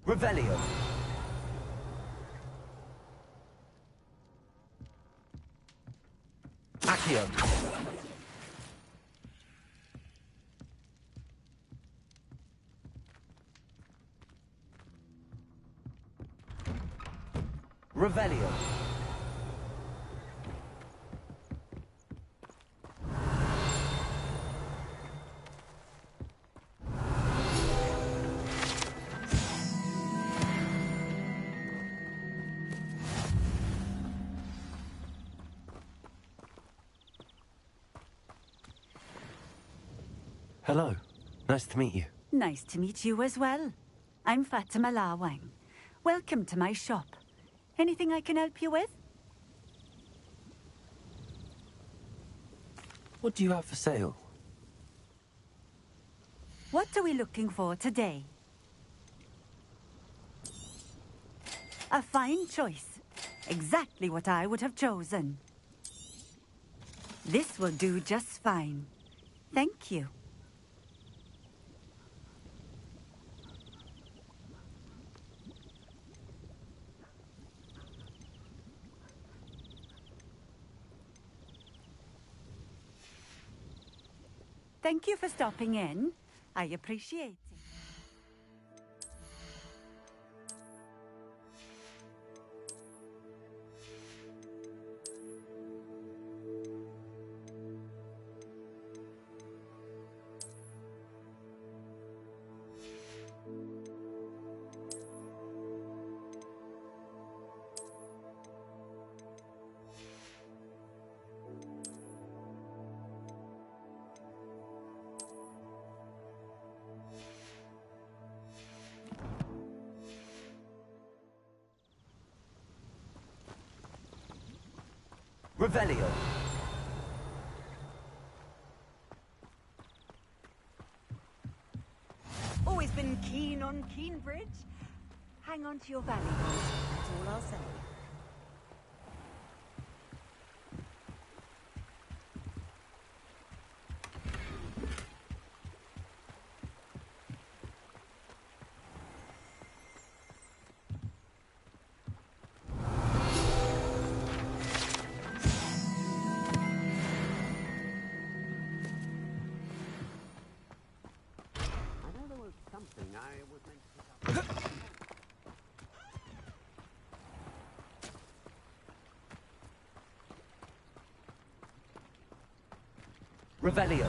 Revelio. Accio. Revelio. Hello. Nice to meet you. Nice to meet you as well. I'm Fatima Lawang. Welcome to my shop. Anything I can help you with? What do you have for sale? What are we looking for today? A fine choice. Exactly what I would have chosen. This will do just fine. Thank you. Thank you for stopping in. I appreciate it. Revelio. Always been keen on Keenbridge? Hang on to your valuables. That's all I'll say. Revelio.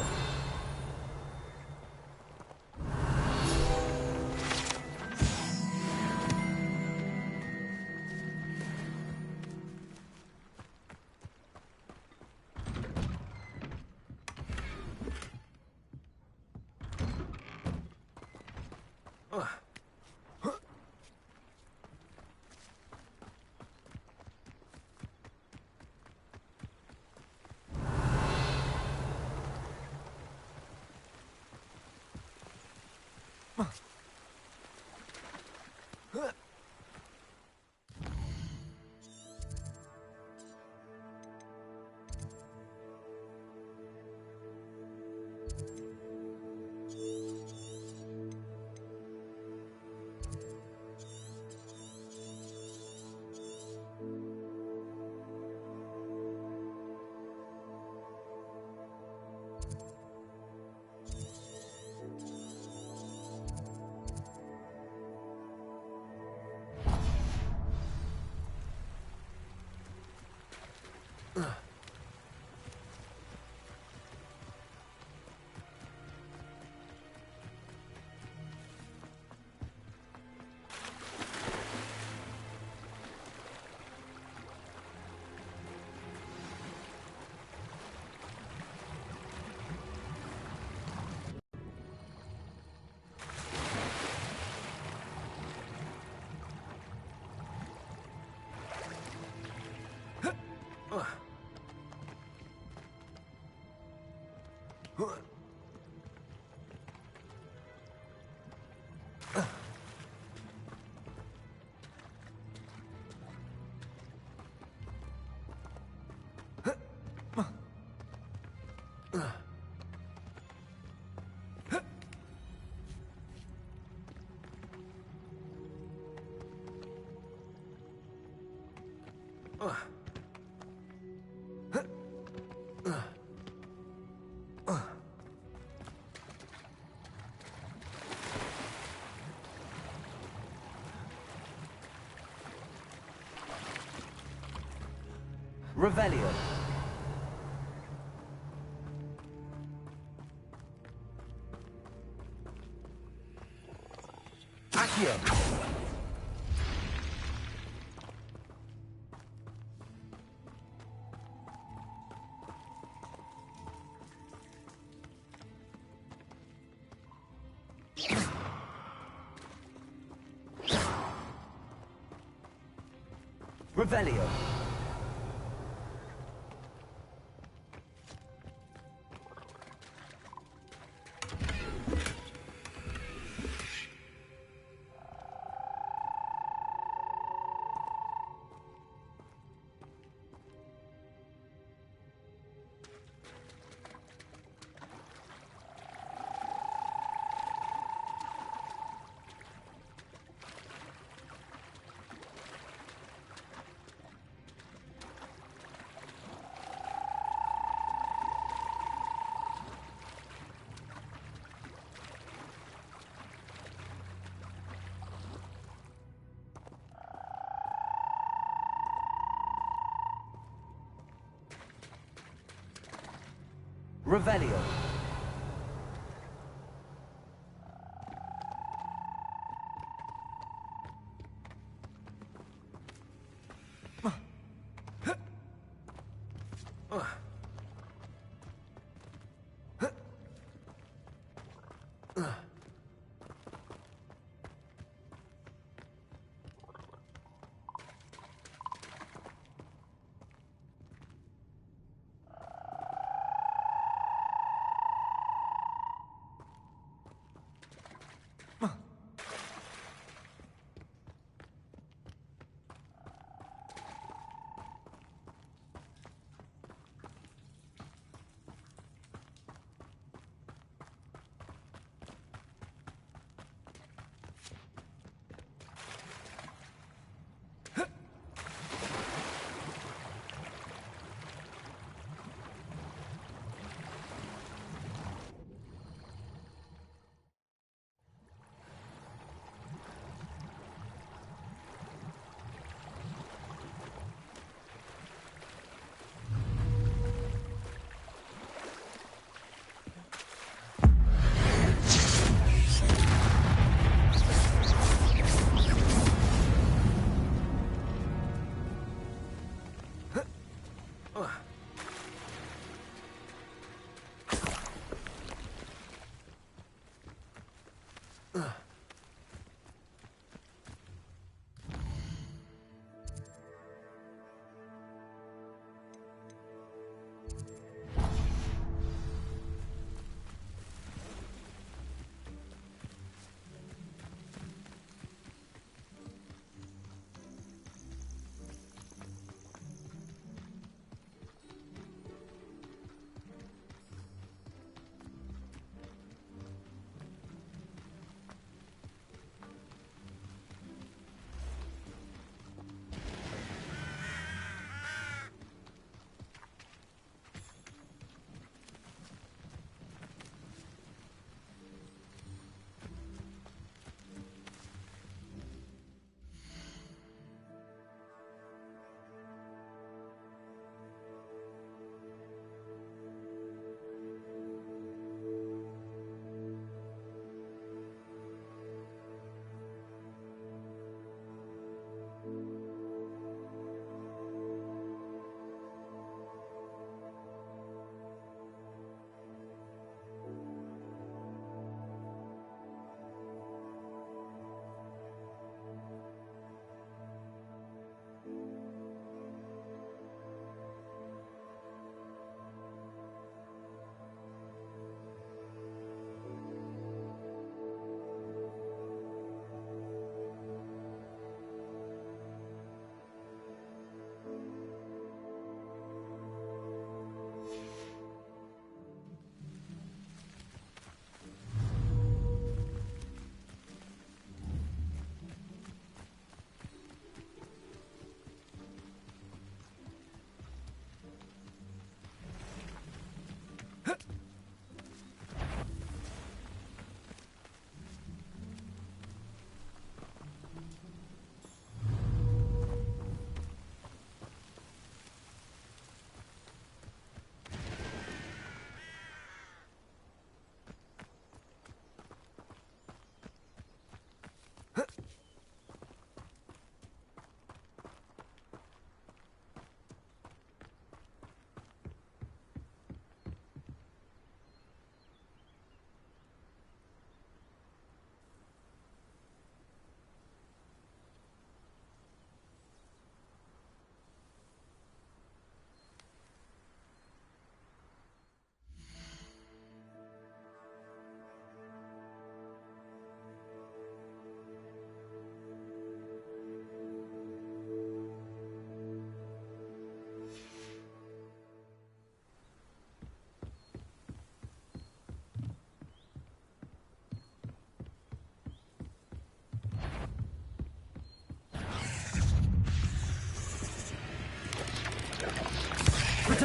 Revelio. Accio. Revelio. Revelio.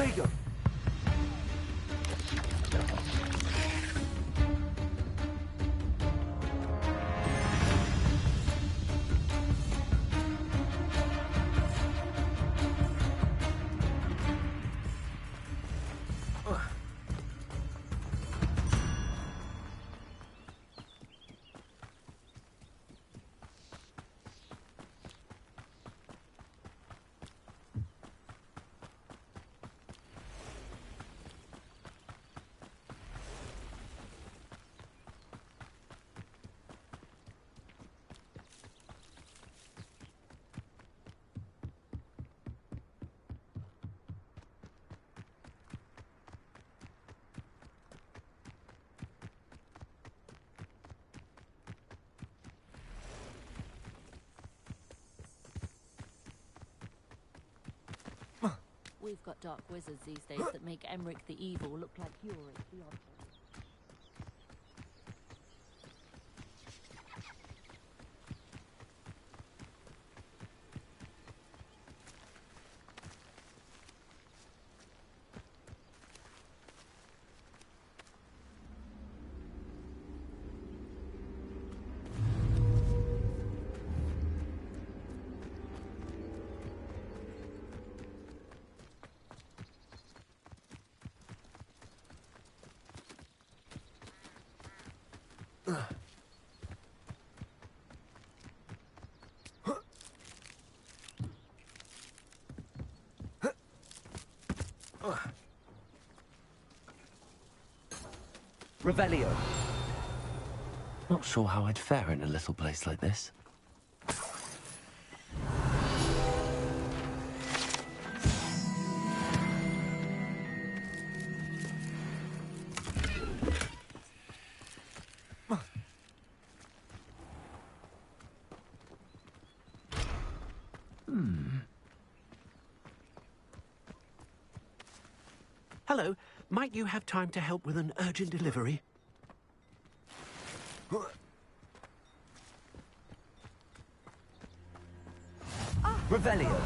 Drago! We've got dark wizards these days that make Emmerich the Evil look like Yorick the Odd. Revelio. Not sure how I'd fare in a little place like this. Hello. Might you have time to help with an urgent delivery? Revelio.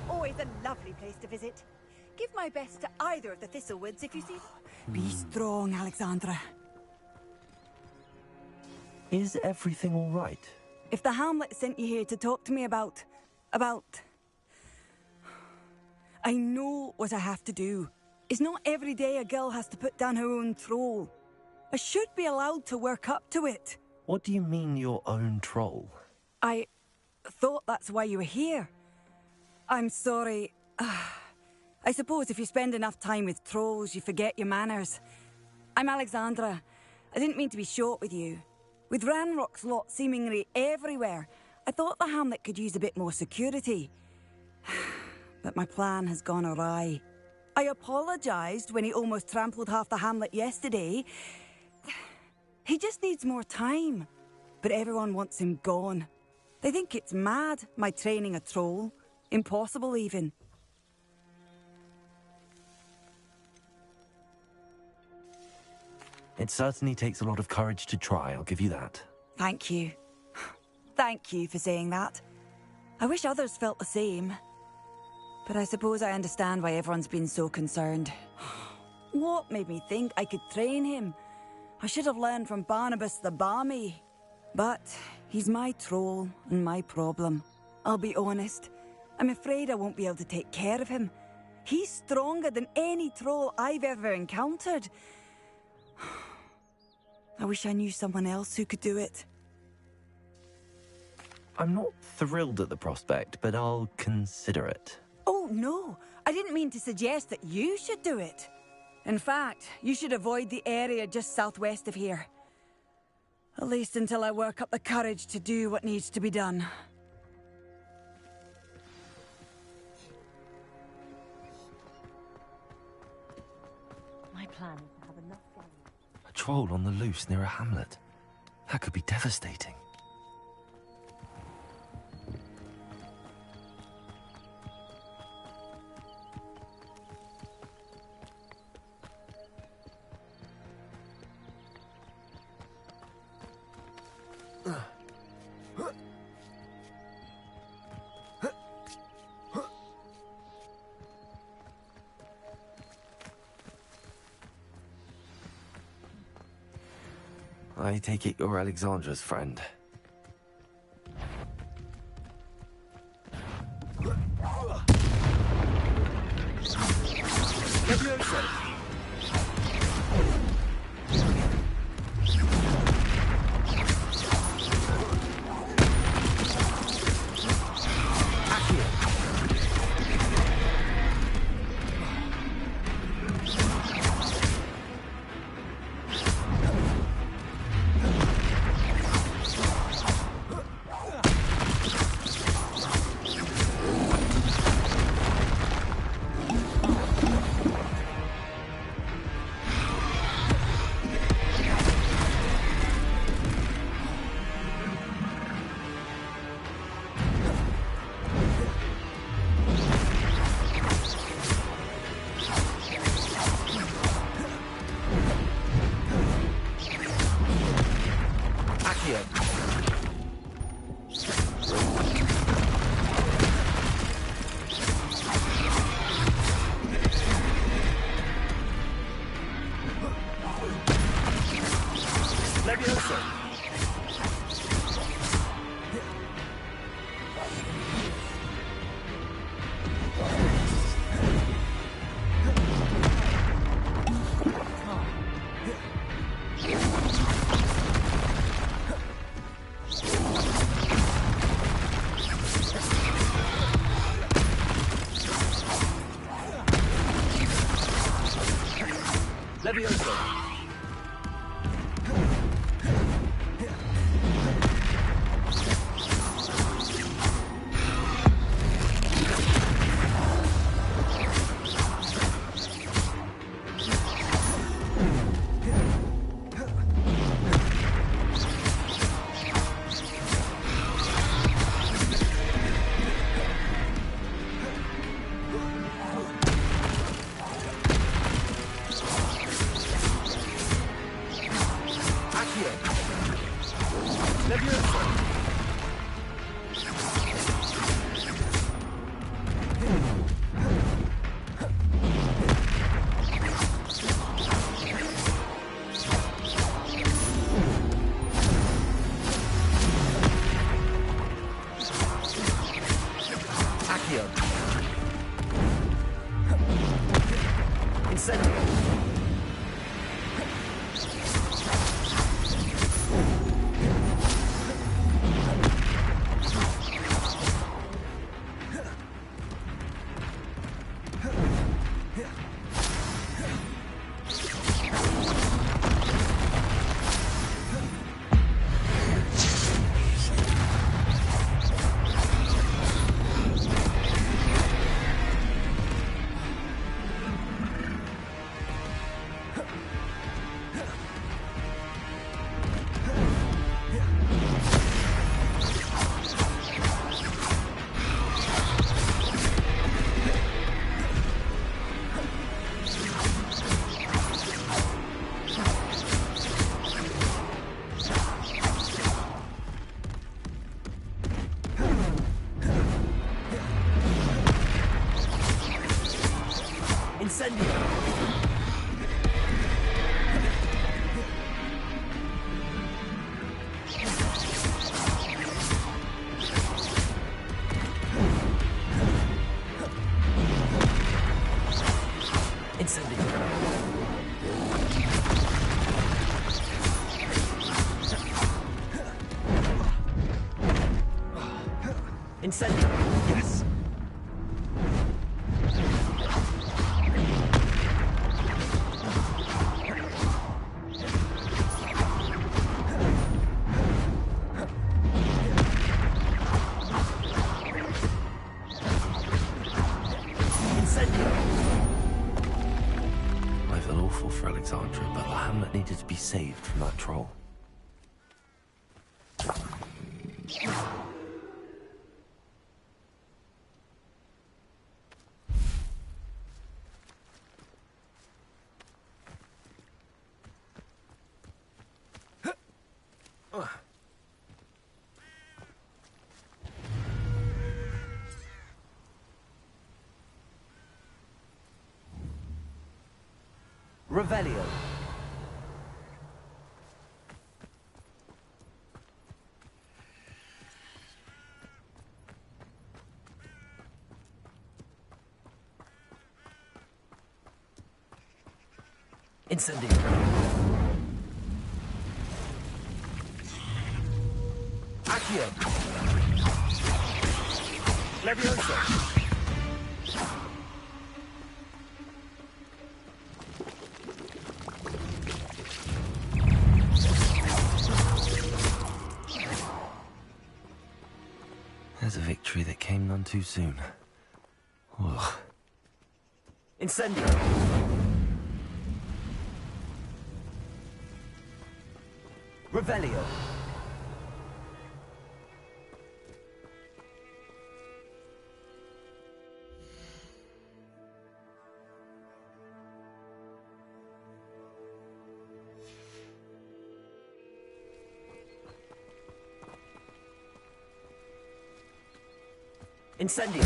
Always a lovely place to visit. Give my best to either of the Thistlewoods if you see... Be strong, Alexandra. Is everything all right? If the Hamlet sent you here to talk to me about... I know what I have to do. It's not every day a girl has to put down her own troll. I should be allowed to work up to it. What do you mean, your own troll? I thought that's why you were here. I'm sorry. I suppose if you spend enough time with trolls, you forget your manners. I'm Alexandra. I didn't mean to be short with you. With Ranrock's lot seemingly everywhere, I thought the Hamlet could use a bit more security. But my plan has gone awry. I apologised when he almost trampled half the Hamlet yesterday. He just needs more time. But everyone wants him gone. They think it's mad, my training a troll. Impossible, even. It certainly takes a lot of courage to try, I'll give you that. Thank you. Thank you for saying that. I wish others felt the same. But I suppose I understand why everyone's been so concerned. What made me think I could train him? I should have learned from Barnabas the Barmy. But he's my troll and my problem. I'll be honest. I'm afraid I won't be able to take care of him. He's stronger than any troll I've ever encountered. I wish I knew someone else who could do it. I'm not thrilled at the prospect, but I'll consider it. Oh, no. I didn't mean to suggest that you should do it. In fact, you should avoid the area just southwest of here. At least until I work up the courage to do what needs to be done. My plan is to have enough game. A troll on the loose near a hamlet. That could be devastating. I take it you're Alexandra's friend. Incendio. Yes. I feel awful for Alexandra, but the hamlet needed to be saved from that troll. Revelio. Incendio. Accio. Levioso. There's a victory that came none too soon. Ugh. Incendio. Revelio. Incendio.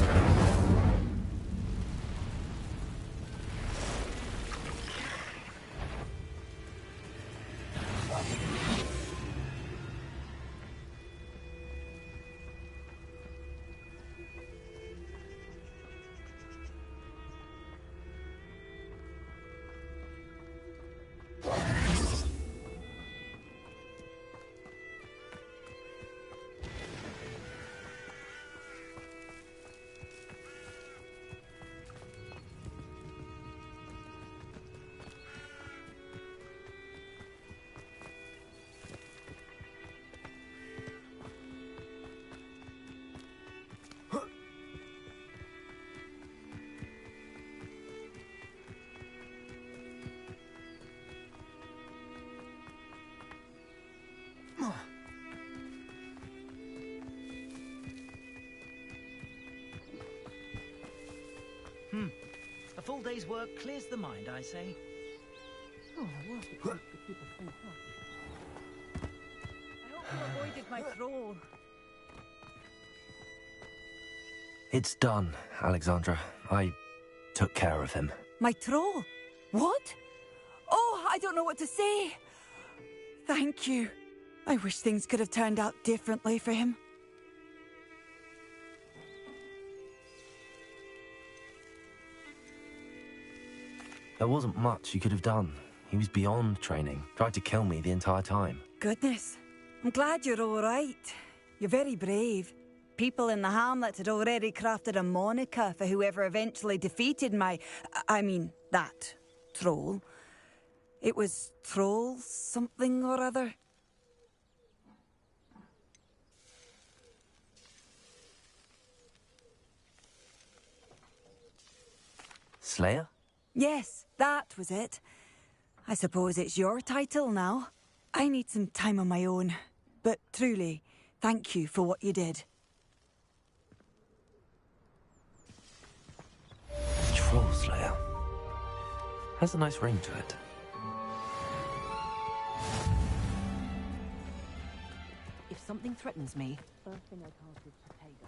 A full day's work clears the mind, I say. I hope you avoided my troll. It's done, Alexandra. I took care of him. My troll? What? Oh, I don't know what to say. Thank you. I wish things could have turned out differently for him. There wasn't much you could have done. He was beyond training. Tried to kill me the entire time. Goodness. I'm glad you're all right. You're very brave. People in the hamlet had already crafted a moniker for whoever eventually defeated that troll. It was Troll something or other. Slayer? Yes, that was it. I suppose it's your title now. I need some time on my own. But truly, thank you for what you did. Troll Slayer. Has a nice ring to it. If something threatens me, first thing I cast is potato.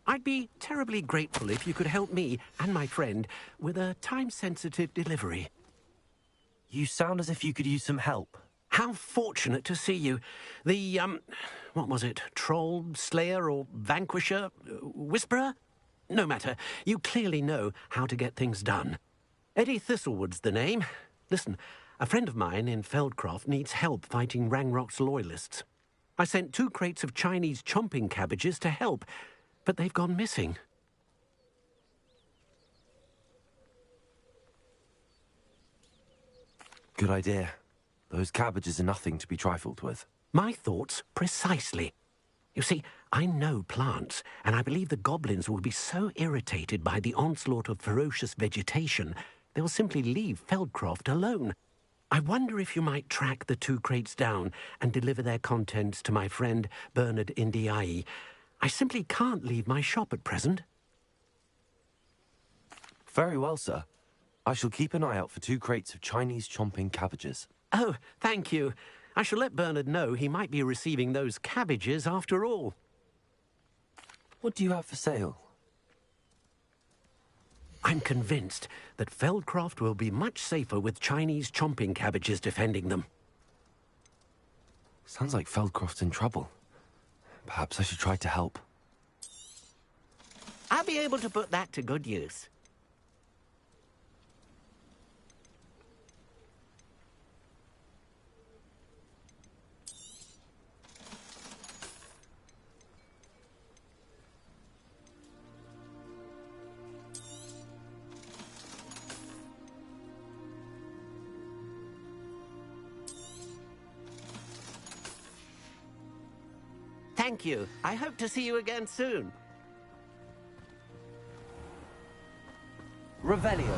I'd be terribly grateful if you could help me and my friend with a time-sensitive delivery. You sound as if you could use some help. How fortunate to see you. The, what was it? Troll, Slayer, or Vanquisher? Whisperer? No matter. You clearly know how to get things done. Eddie Thistlewood's the name. Listen, a friend of mine in Feldcroft needs help fighting Rangrock's loyalists. I sent 2 crates of Chinese chomping cabbages to help, but they've gone missing. Good idea. Those cabbages are nothing to be trifled with. My thoughts precisely. You see, I know plants, and I believe the goblins will be so irritated by the onslaught of ferocious vegetation, they'll simply leave Feldcroft alone. I wonder if you might track the 2 crates down and deliver their contents to my friend Bernard Indiai. I simply can't leave my shop at present. Very well, sir. I shall keep an eye out for 2 crates of Chinese chomping cabbages. Oh, thank you. I shall let Bernard know he might be receiving those cabbages after all. What do you have for sale? I'm convinced that Feldcroft will be much safer with Chinese chomping cabbages defending them. Sounds like Feldcroft's in trouble. Perhaps I should try to help. I'll be able to put that to good use. Thank you. I hope to see you again soon. Revelio.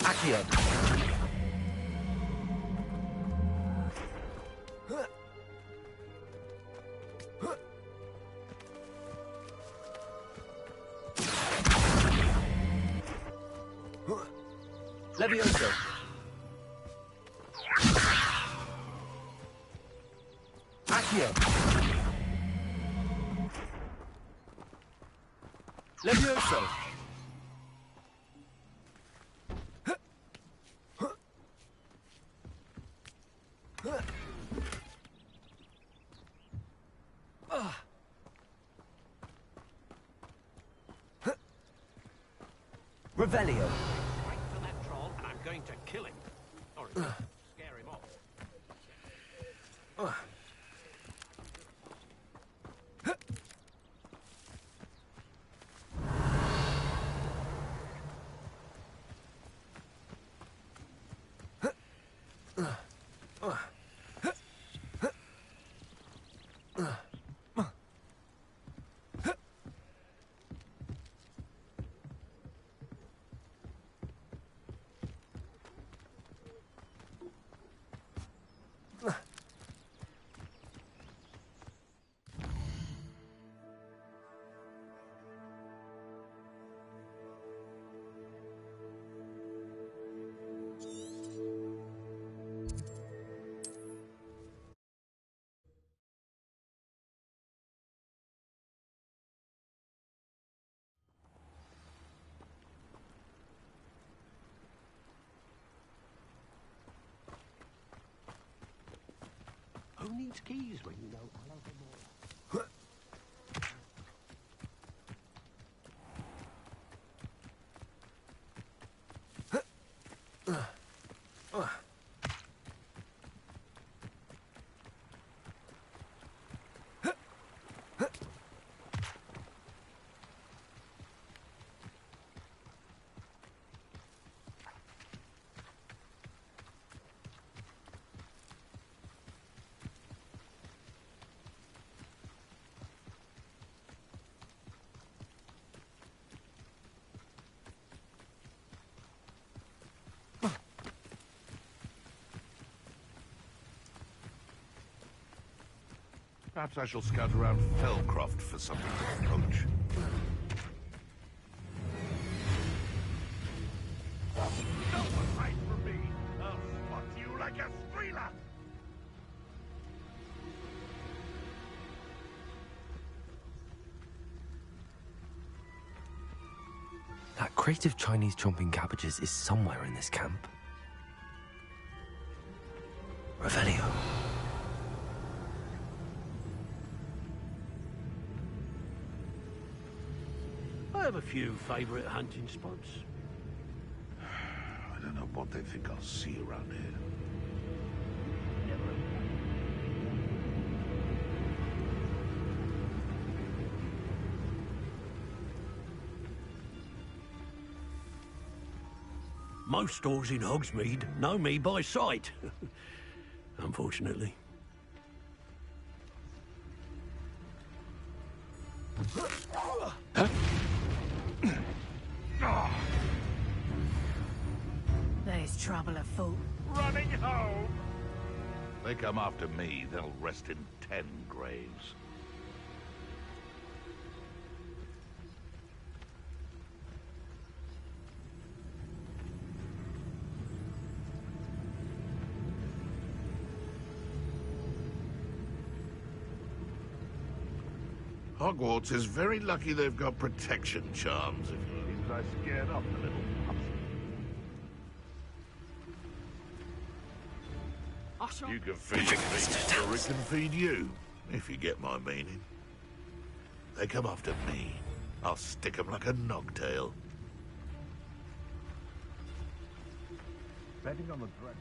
Accio. Levioso. Accio. Levioso. Revelio. Wait for that troll, and I'm going to kill him. Or at least scare him off. Who needs keys when you know all over more? Perhaps I shall scout around Fellcroft for something to poach. Don't hide from me! I'll spot you like a streeler! That crate of Chinese chomping cabbages is somewhere in this camp. Revelio. I have a few favourite hunting spots. I don't know what they think I'll see around here. Most stores in Hogsmeade know me by sight. Unfortunately. There's trouble afoot. Running home! They come after me, they'll rest in 10 graves. Hogwarts is very lucky they've got protection charms. It seems I scared off the little pups. You can feed me, or it can feed you, if you get my meaning. They come after me, I'll stick 'em like a nogtail. Betting on the dragon.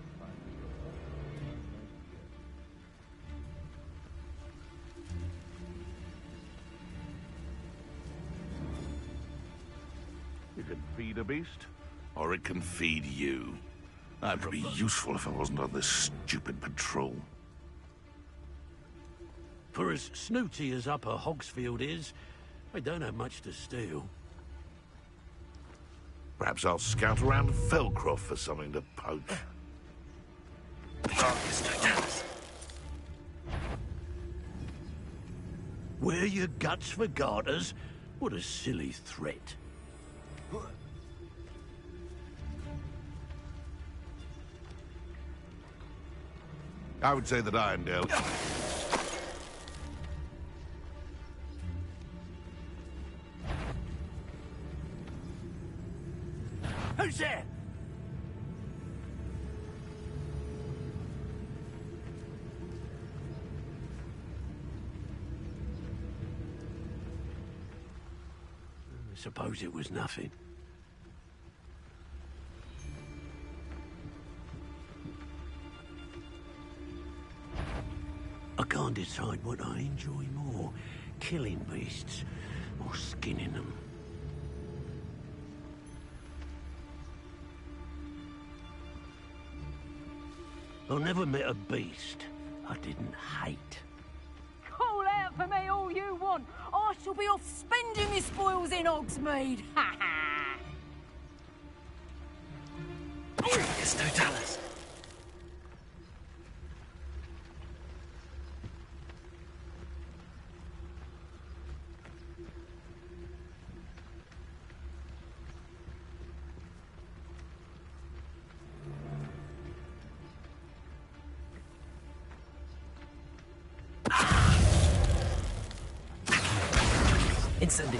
You can feed a beast, or it can feed you. That'd be useful if I wasn't on this stupid patrol. For as snooty as Upper Hogsfield is, I don't have much to steal. Perhaps I'll scout around Felcroft for something to poach. Wear your guts for garters? What a silly threat. I would say that Irondale... Who's there? I suppose it was nothing. I can't decide what I enjoy more, killing beasts or skinning them. I never met a beast I didn't hate. Call out for me all you want. I shall be off spending my spoils in Hogsmeade. Ha ha! It's Totalis. Incendio.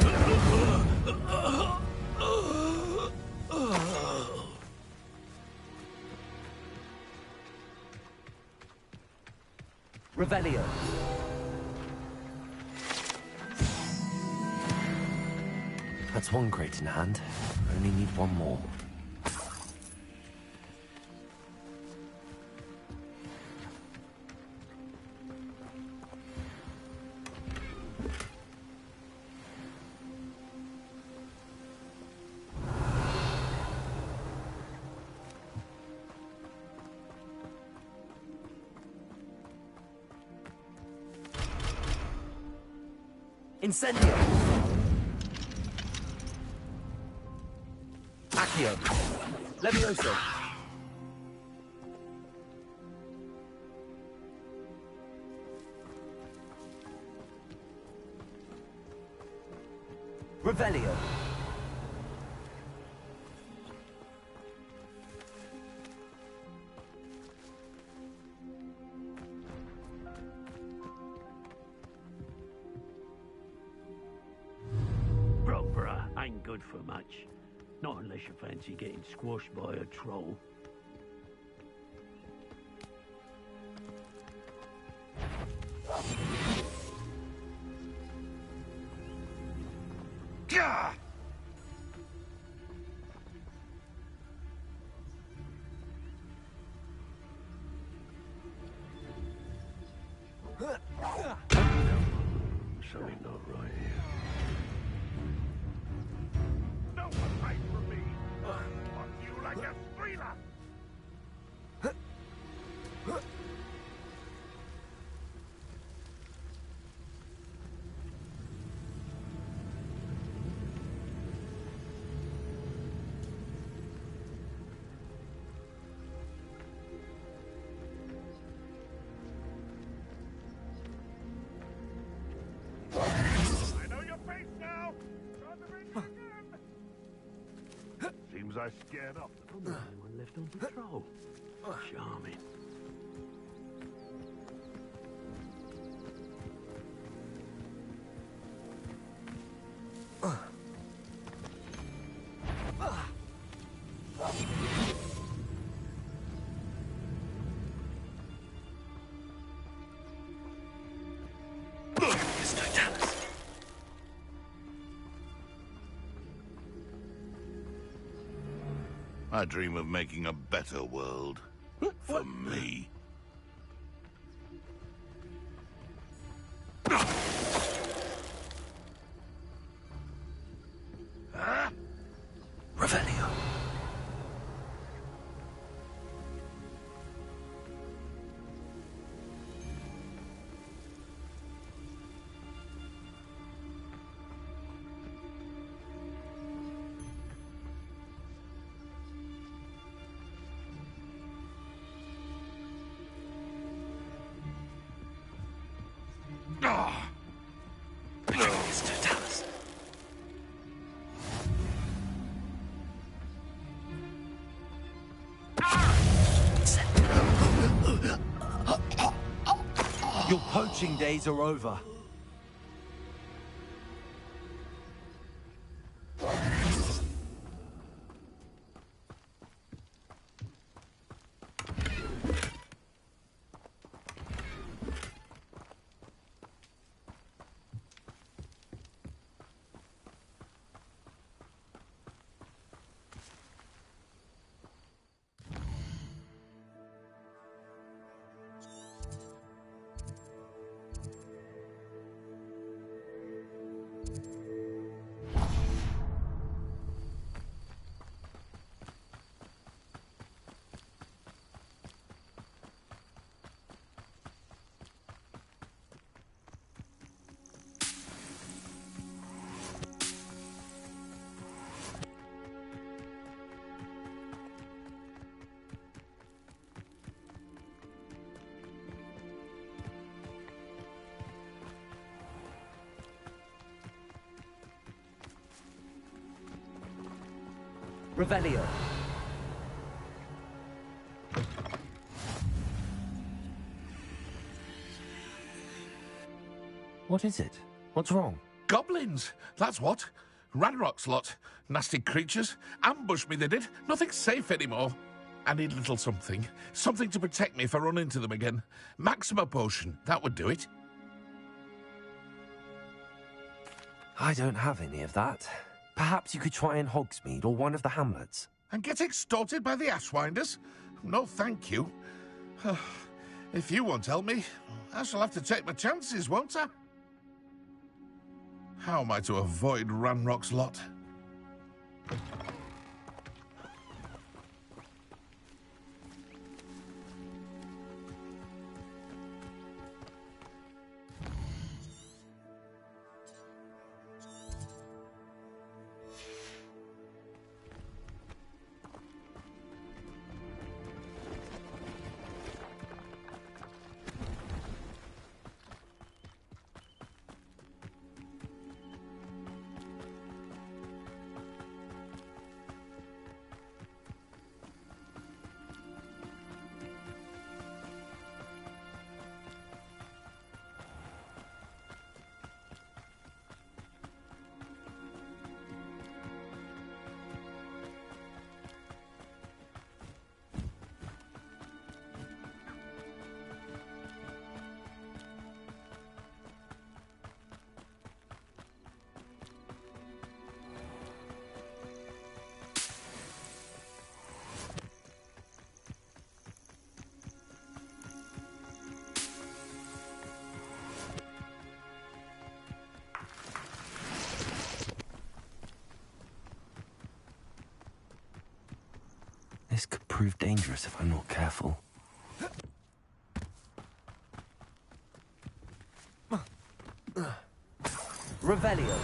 Revelio. That's one crate in hand. I only need one more. Incendio. Accio. Levioso. Revelio. Brogborough ain't good for much. Not unless you fancy getting squashed by a troll. Gah! Something not right here. No one fight for me! Fuck you like a thriller! I know your face now! Try to make it again! Seems I scared off the... I'm the only one left on patrol. Charming. I dream of making a better world. For me. Revelio. Mr. Dallas. Your poaching days are over. Revelio. What is it? What's wrong? Goblins, that's what. Ranrock's lot. Nasty creatures. Ambushed me, they did. Nothing's safe anymore. I need a little something. Something to protect me if I run into them again. Maxima potion, that would do it. I don't have any of that. Perhaps you could try in Hogsmeade or one of the hamlets. And get extorted by the Ashwinders? No, thank you. If you won't help me, I shall have to take my chances, won't I? How am I to avoid Ranrock's lot? This could prove dangerous if I'm not careful. Revelio.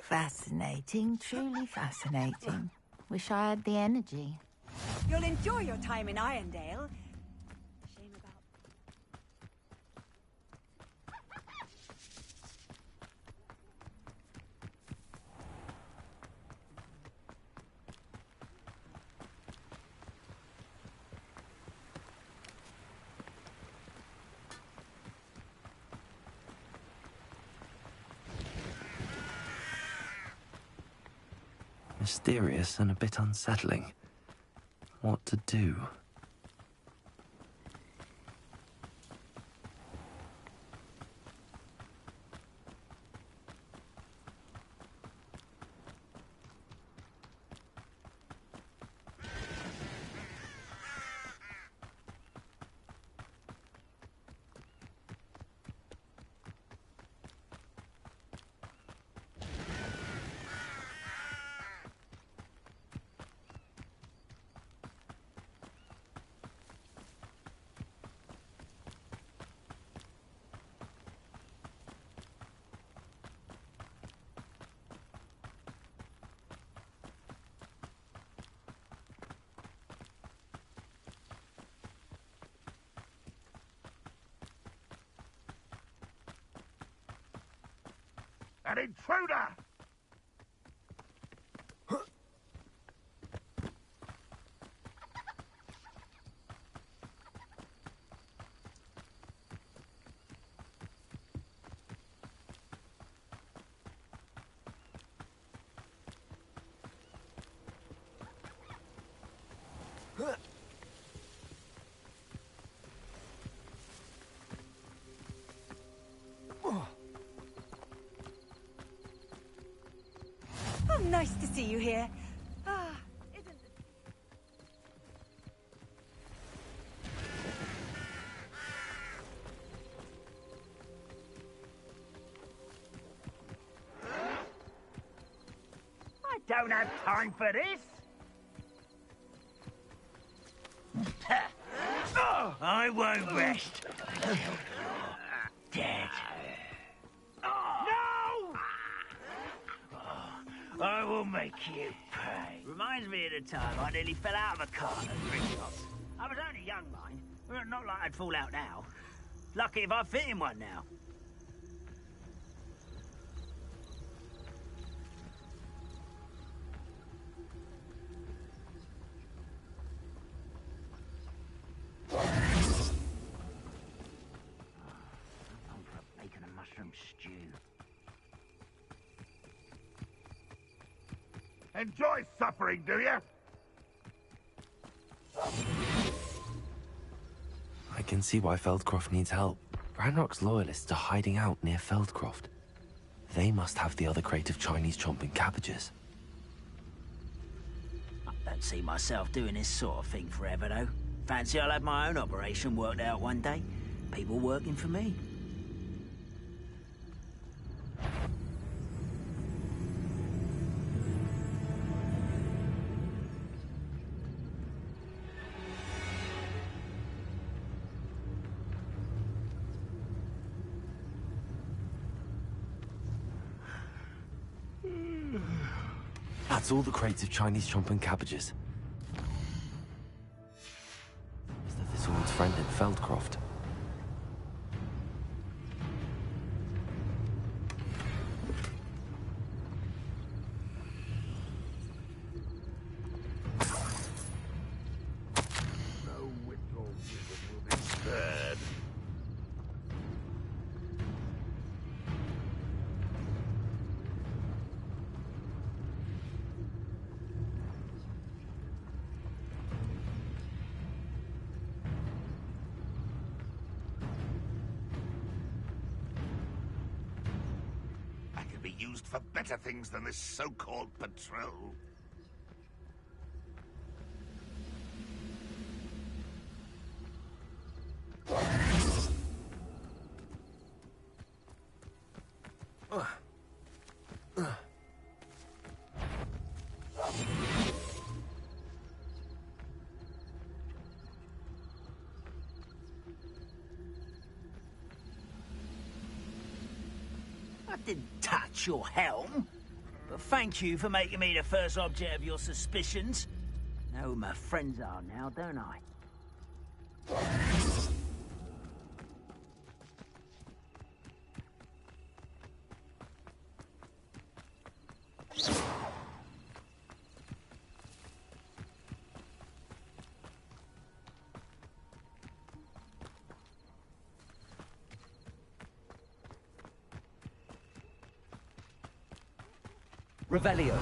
Fascinating, truly fascinating. Wish I had the energy. You'll enjoy your time in Irondale. Shame about... Mysterious and a bit unsettling. What to do? An intruder! Oh, nice to see you here. Ah, isn't it? I don't have time for this. I won't rest. Dead. No! I will make you pay. Reminds me of the time I nearly fell out of a car at Bristol's. I was only young, mind. Well, not like I'd fall out now. Lucky if I fit in one now. I'm for a bacon and mushroom stew. Enjoy suffering, do you? I can see why Feldcroft needs help. Ranrock's loyalists are hiding out near Feldcroft. They must have the other crate of Chinese chomping cabbages. I don't see myself doing this sort of thing forever, though. Fancy I'll have my own operation worked out one day. People working for me. That's all the crates of Chinese chomping cabbages. Is that this old friend in Feldcroft? No whistle will be spared. I could be used for better things than this so-called patrol. I didn't touch your helm. But thank you for making me the first object of your suspicions. Know who my friends are now, don't I? Revelio.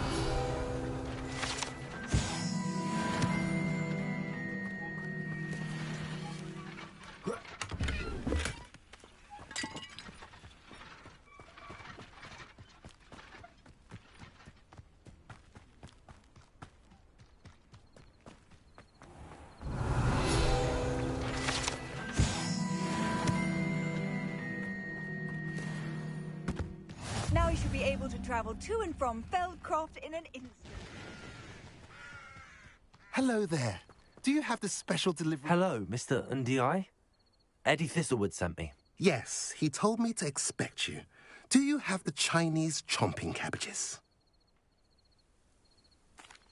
Now you should be able to travel to and from Feldcroft in an instant. Hello there. Do you have the special delivery? Hello, Mr. Ndi? Eddie Thistlewood sent me. Yes, he told me to expect you. Do you have the Chinese chomping cabbages?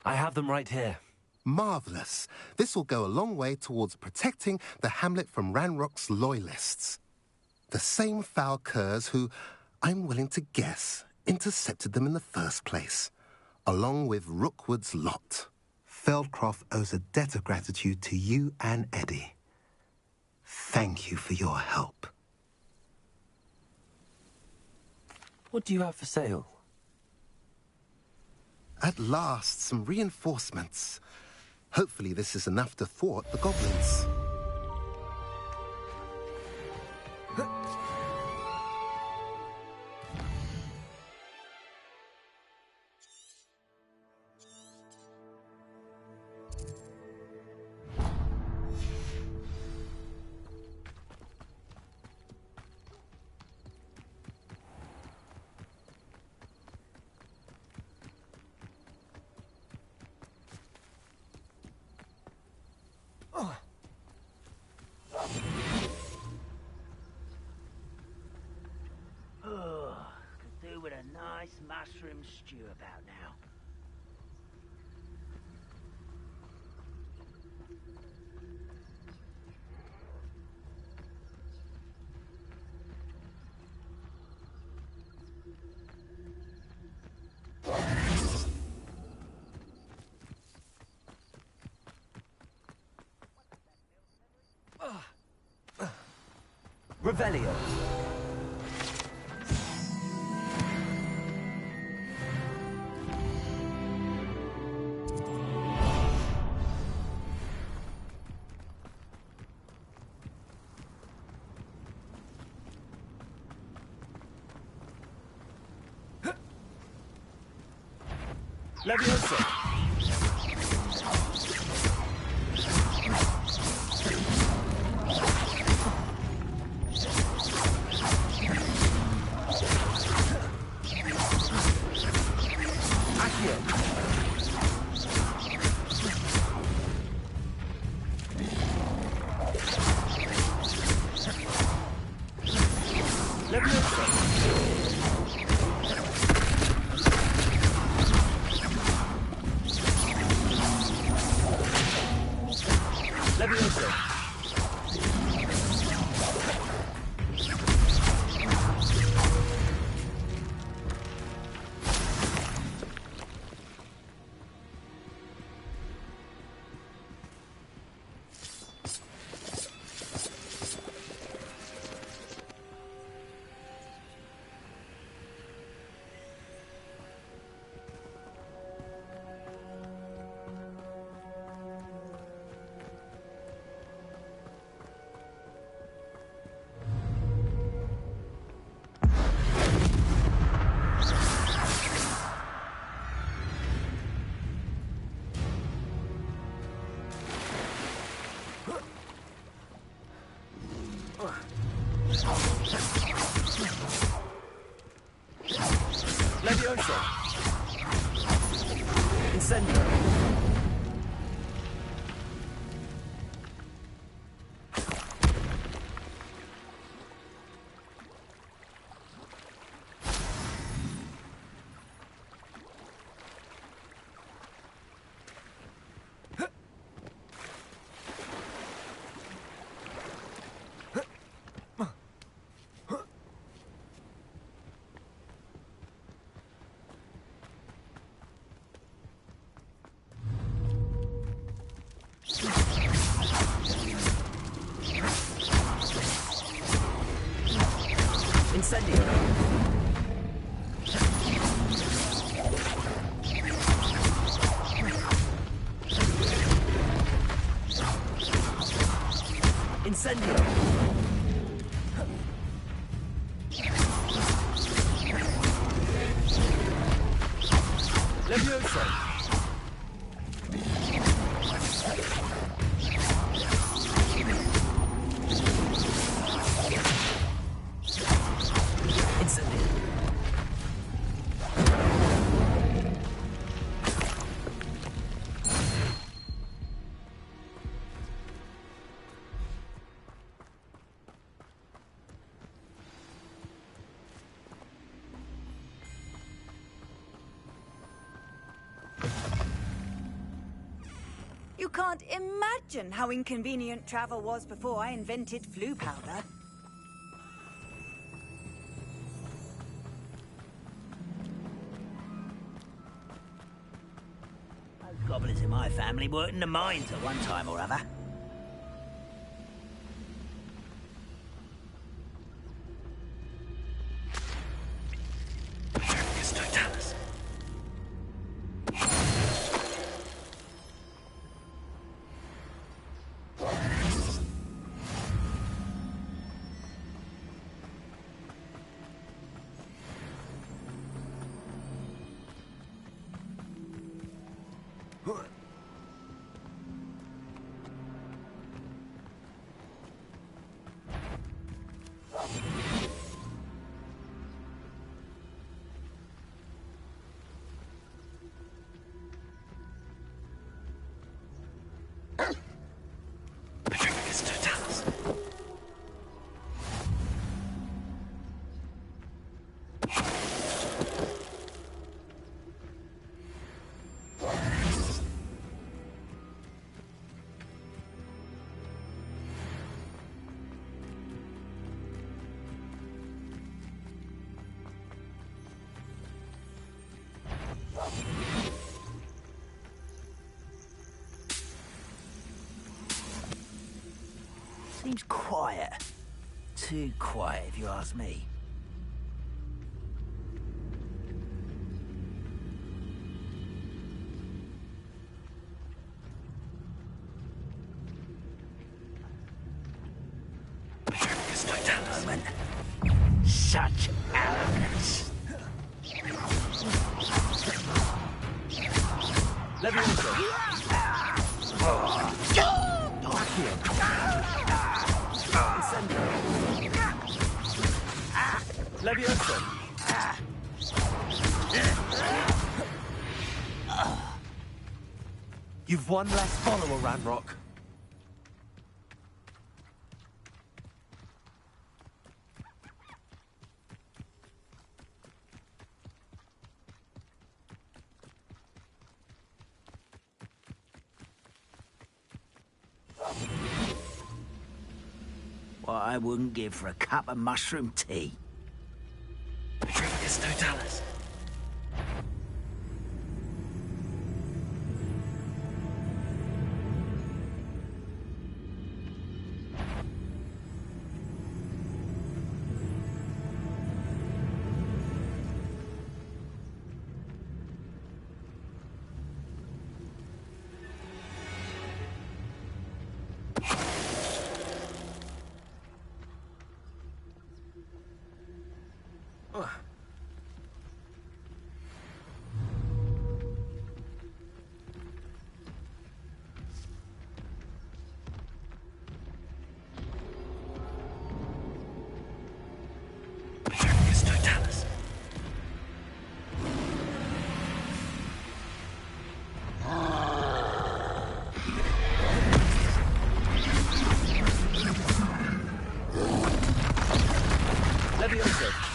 I have them right here. Marvellous. This will go a long way towards protecting the hamlet from Ranrock's loyalists. The same foul curs who, I'm willing to guess, intercepted them in the first place, along with Rookwood's lot. Feldcroft owes a debt of gratitude to you and Eddie. Thank you for your help. What do you have for sale? At last, some reinforcements. Hopefully this is enough to thwart the goblins. Could do with a nice mushroom stew about now. Revelio. Leviosa. Leviosa. Incendio. Incendio. Incendio. Leviosa. Incendio. can't imagine how inconvenient travel was before I invented flu powder. Those goblins in my family worked in the mines at one time or other. Seems quiet. Too quiet, if you ask me. Moment. Such arrogance. Leviosa. You've one less follower, Ranrock. What I wouldn't give for a cup of mushroom tea. Petrificus totalis. Petrificus totalis. Leviosa.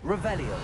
Revelio.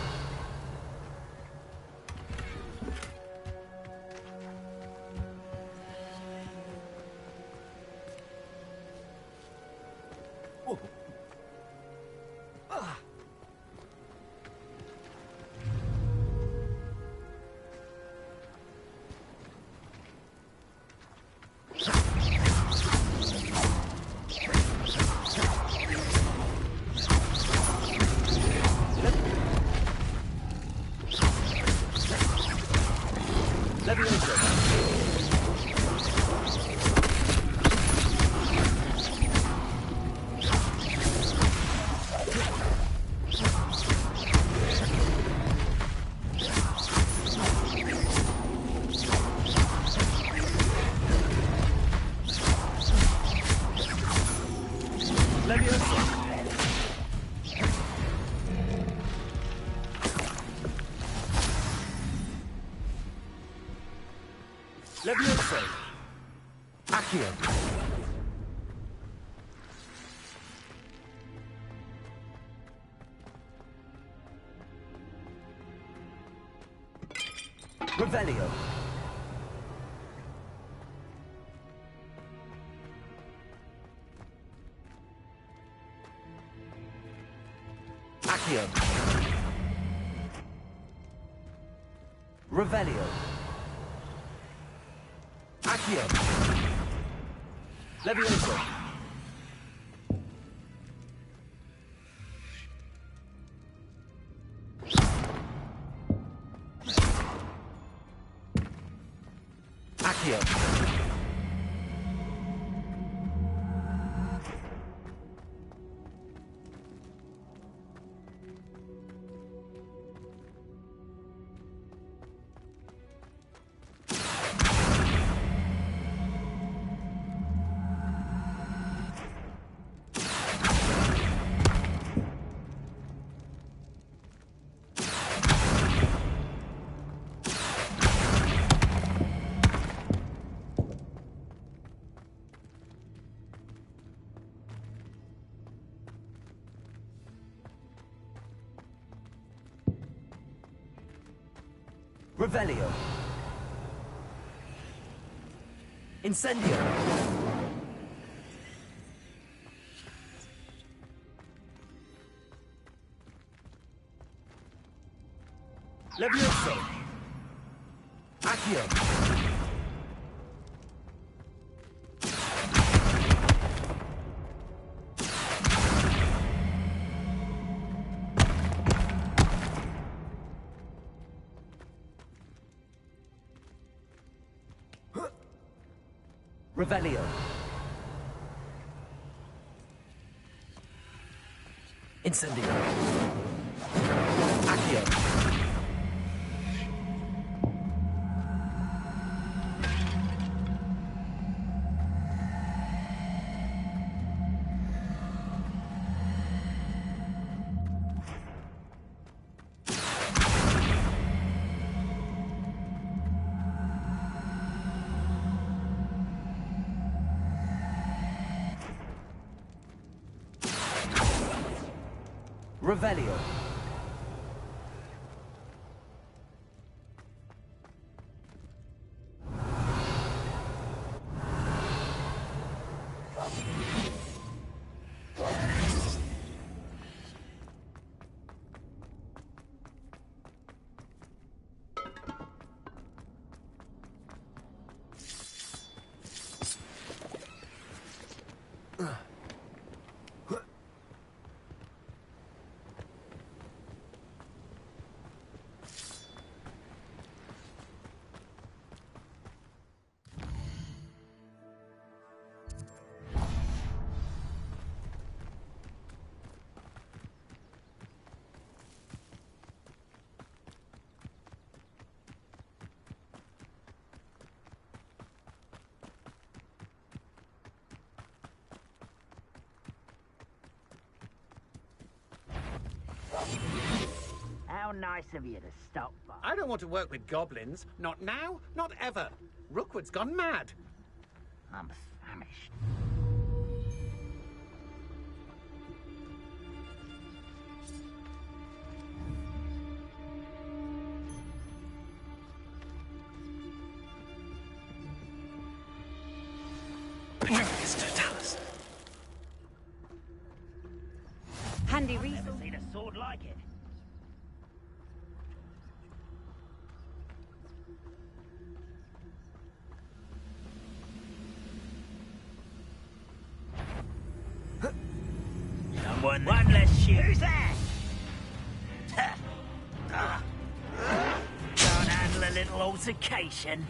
Levioso. Accio. Revelio. Accio. Revelio. Accio. Levioso. Accio. Revelio. Incendio. Levioso. Accio. Revelio. Incendio. Accio. Revelio. How nice of you to stop by. I don't want to work with goblins. Not now, not ever. Rookwood's gone mad. I'm famished. One less shoot. Who's that? Can't handle a little altercation.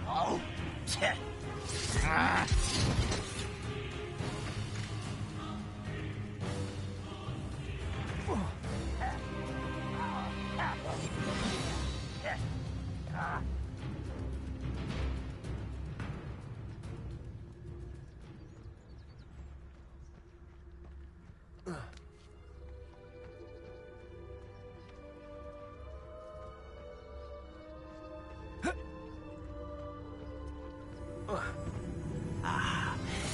Oh.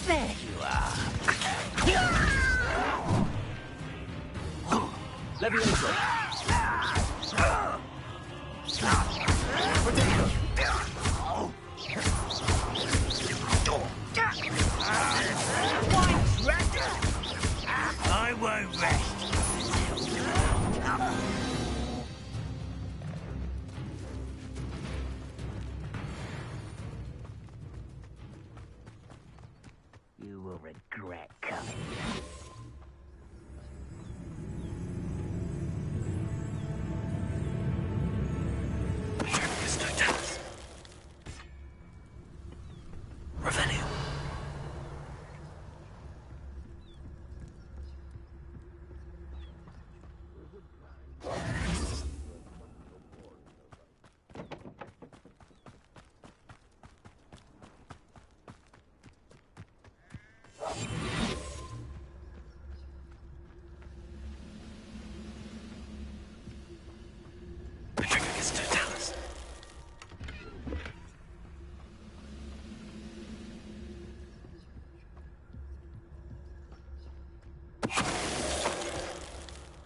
There you are. Levioso. I won't rest. You will regret coming. Revelio.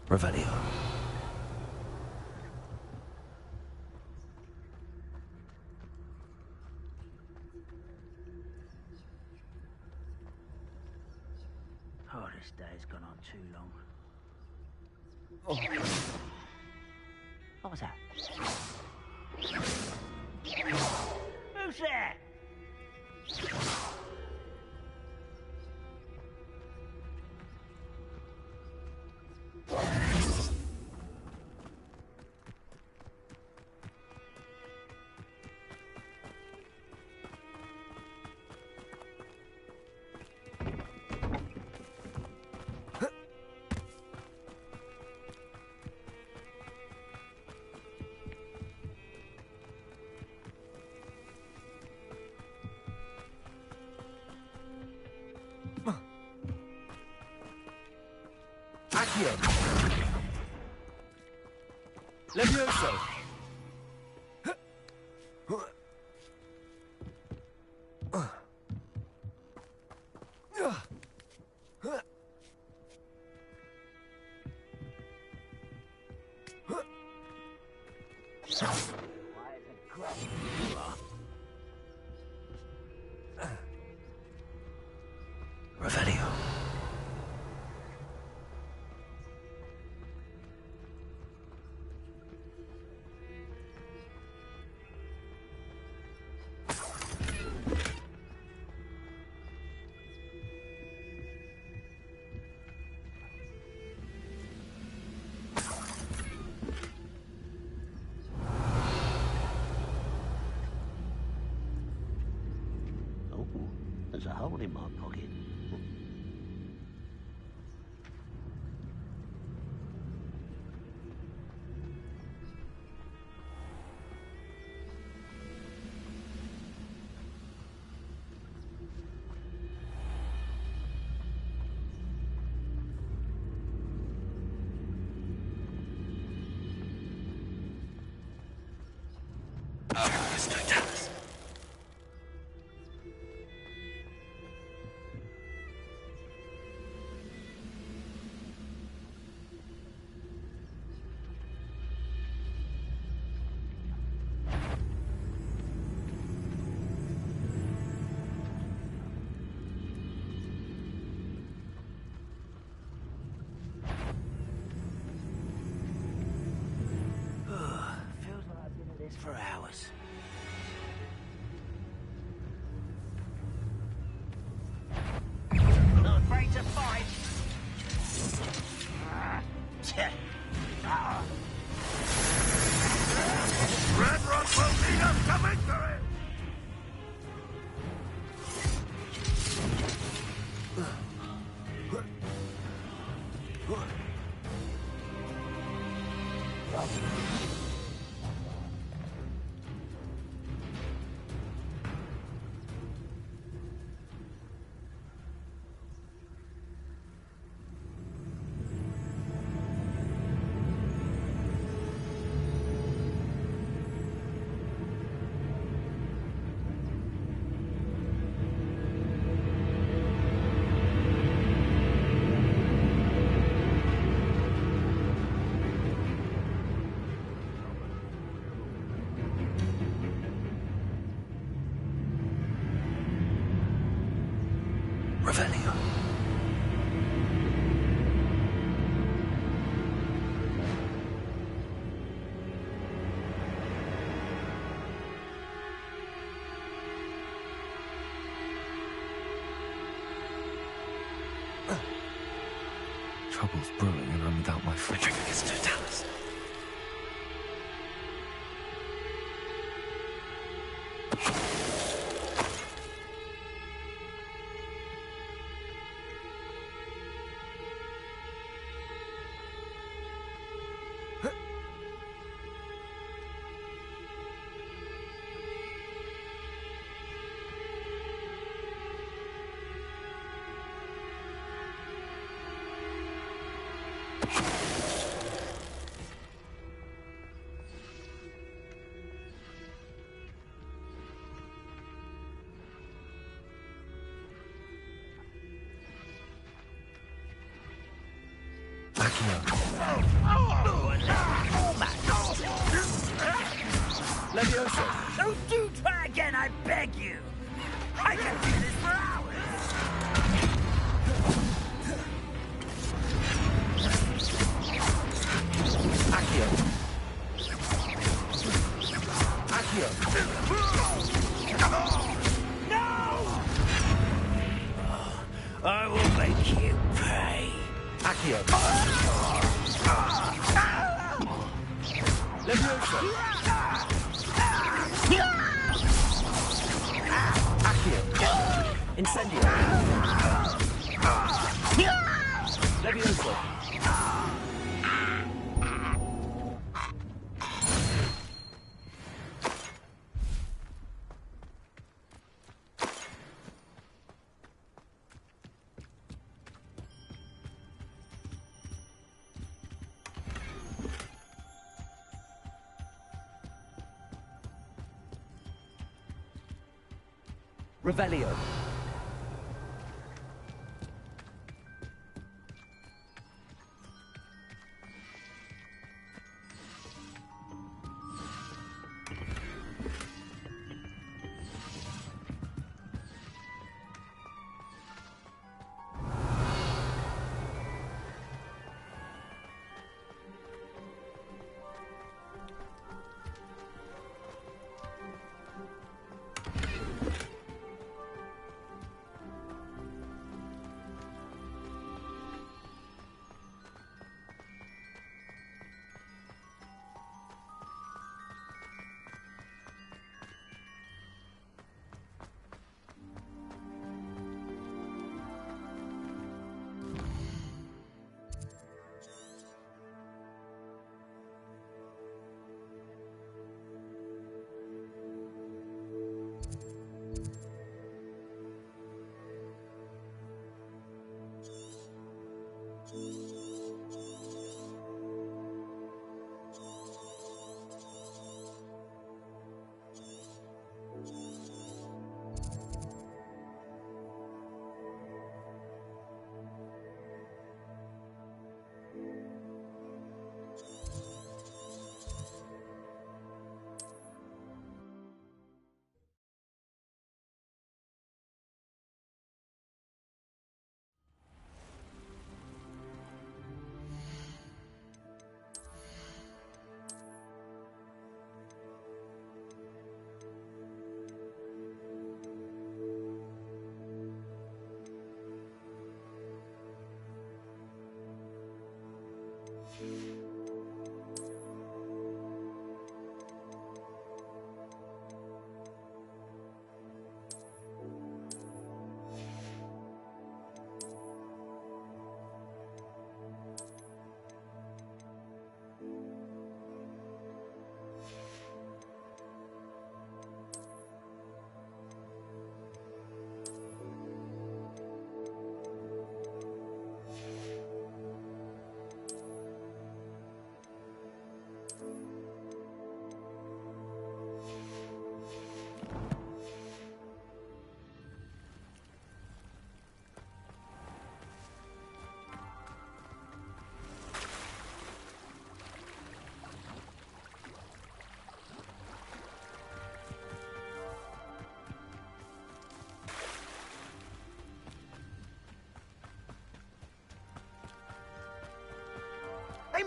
Revelio. Oh, this day's gone on too long. What was that? Who's there? Accio. Levioso. Revelio. Oh, there's a hole in my pocket. Feels like I've been at this for hours. Not Red Rock will lead us to victory! Revelio. Trouble's brewing and I'm without my Frederick's Totalis. Levioso. Don't do try again, I beg you! I can do this for hours! Accio. Accio. No! I will make you pay. Accio. Levioso. Accio. Incendio. Levioso. Revelio.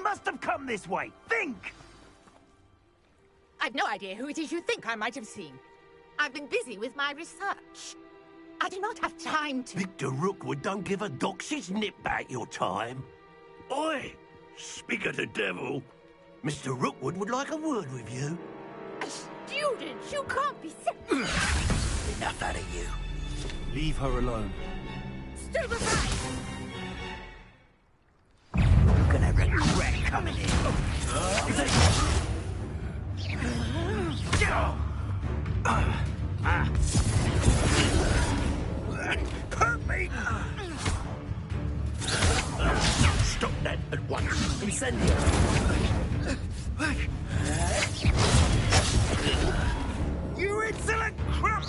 must have come this way. Think! I've no idea who it is you think I might have seen. I've been busy with my research. I do not have time to... Victor Rookwood don't give a doxy's nip back your time. Oi! Speak of the devil. Mr. Rookwood would like a word with you. A student? You can't be... Enough out of you. Leave her alone. Stupefy! You're gonna regret coming in. Hurt me! Stop that at once. Incendio. You insolent crump!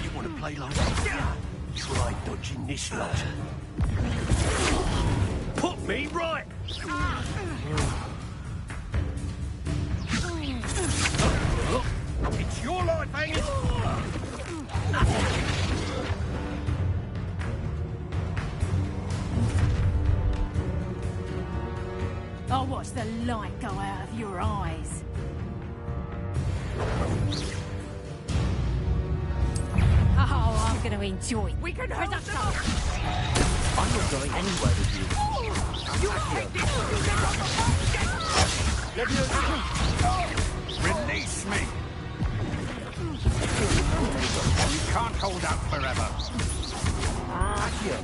You want to play like that? Try dodging this lot. Put me right! It's your life, Angus! I'll watch the light go out of your eyes. Oh, I'm going to enjoy it. We can hold them up! I'm not going anywhere with you. Release me! You can't hold out forever. Accio.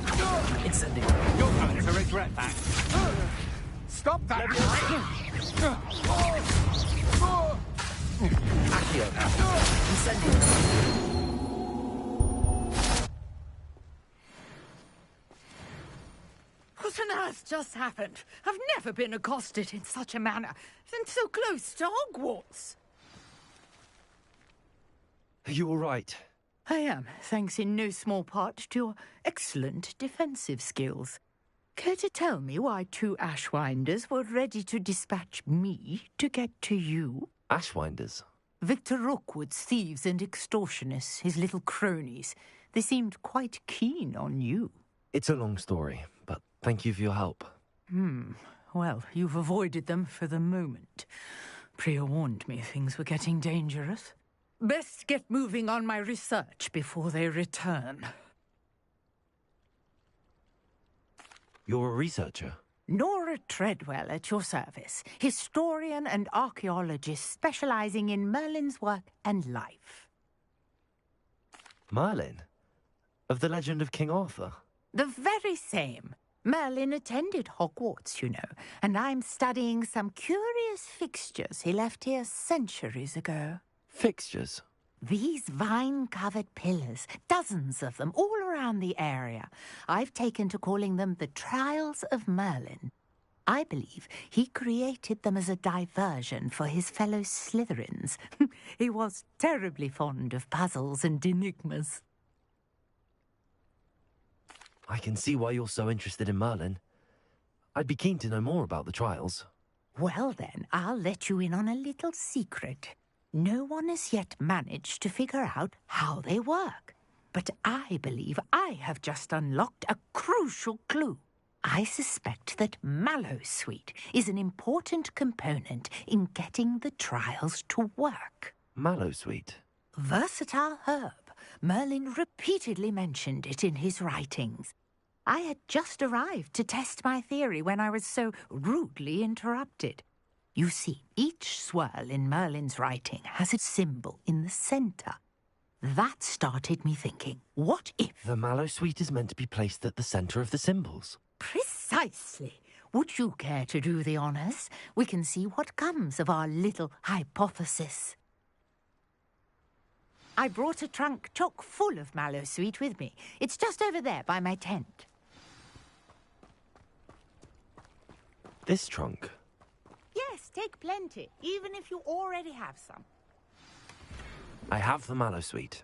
Incendio. You're going to regret that. Stop that! Accio. Incendio. What on earth just happened? I've never been accosted in such a manner, and so close to Hogwarts. Are you all right? I am, thanks in no small part to your excellent defensive skills. Care to tell me why two Ashwinders were ready to dispatch me to get to you? Ashwinders? Victor Rookwood's thieves and extortionists, his little cronies. They seemed quite keen on you. It's a long story, but thank you for your help. Well, you've avoided them for the moment. Priya warned me things were getting dangerous. Best get moving on my research before they return. You're a researcher? Nora Treadwell at your service, historian and archaeologist specializing in Merlin's work and life. Merlin? Of the legend of King Arthur? The very same. Merlin attended Hogwarts, you know, and I'm studying some curious fixtures he left here centuries ago. Fixtures? These vine-covered pillars, dozens of them, all around the area. I've taken to calling them the Trials of Merlin. I believe he created them as a diversion for his fellow Slytherins. He was terribly fond of puzzles and enigmas. I can see why you're so interested in Merlin. I'd be keen to know more about the trials. Well then, I'll let you in on a little secret. No one has yet managed to figure out how they work. But I believe I have just unlocked a crucial clue. I suspect that Mallowsweet is an important component in getting the trials to work. Mallowsweet? Versatile herb. Merlin repeatedly mentioned it in his writings. I had just arrived to test my theory when I was so rudely interrupted. You see, each swirl in Merlin's writing has a symbol in the centre. That started me thinking, what if... The Mallowsweet is meant to be placed at the centre of the symbols. Precisely. Would you care to do the honours? We can see what comes of our little hypothesis. I brought a trunk chock full of Mallowsweet with me. It's just over there by my tent. This trunk? Yes, take plenty, even if you already have some. I have the Mallowsweet.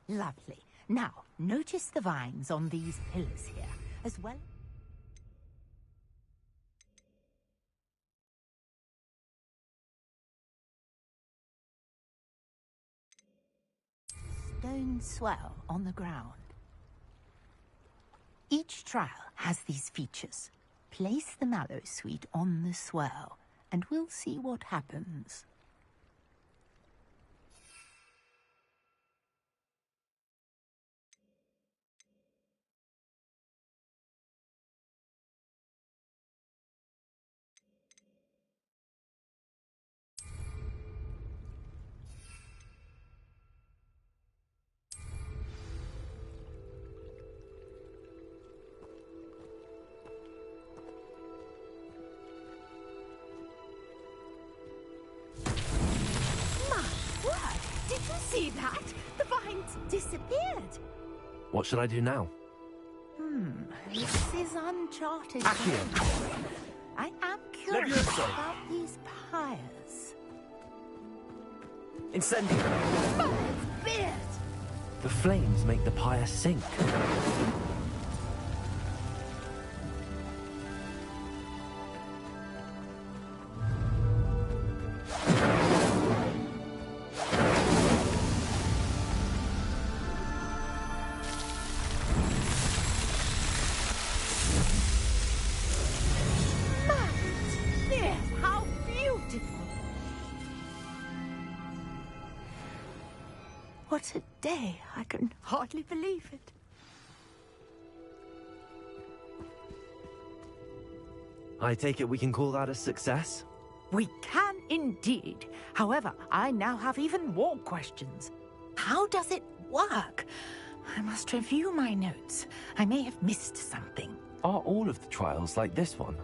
Lovely. Now, notice the vines on these pillars here, as well. Stone swell on the ground. Each trial has these features. Place the mallow sweet on the swirl, and we'll see what happens. Did you see that? The vines disappeared. What should I do now? This is uncharted. Accio. I am curious about these pyres. Incendio. Beard. The flames make the pyre sink. How beautiful! What a day! I can hardly believe it. I take it we can call that a success? We can indeed. However, I now have even more questions. How does it work? I must review my notes. I may have missed something. Are all of the trials like this one?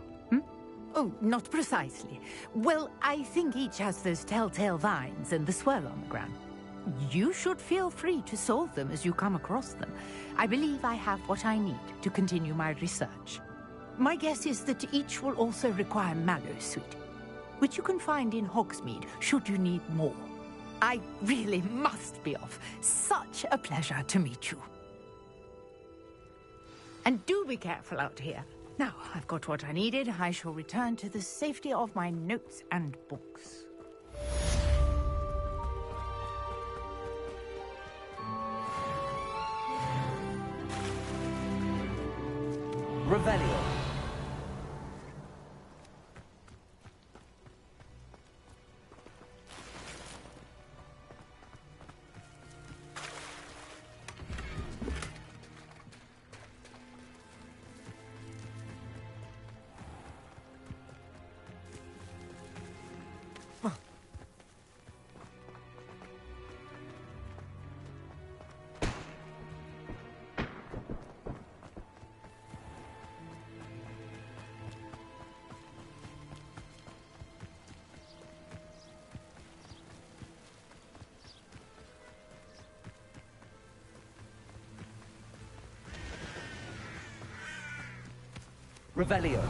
Oh, not precisely. Well, I think each has those telltale vines and the swirl on the ground. You should feel free to solve them as you come across them. I believe I have what I need to continue my research. My guess is that each will also require mallow sweet, which you can find in Hogsmeade should you need more. I really must be off. Such a pleasure to meet you. And do be careful out here. Now, I've got what I needed. I shall return to the safety of my notes and books. Revelio. Revelio.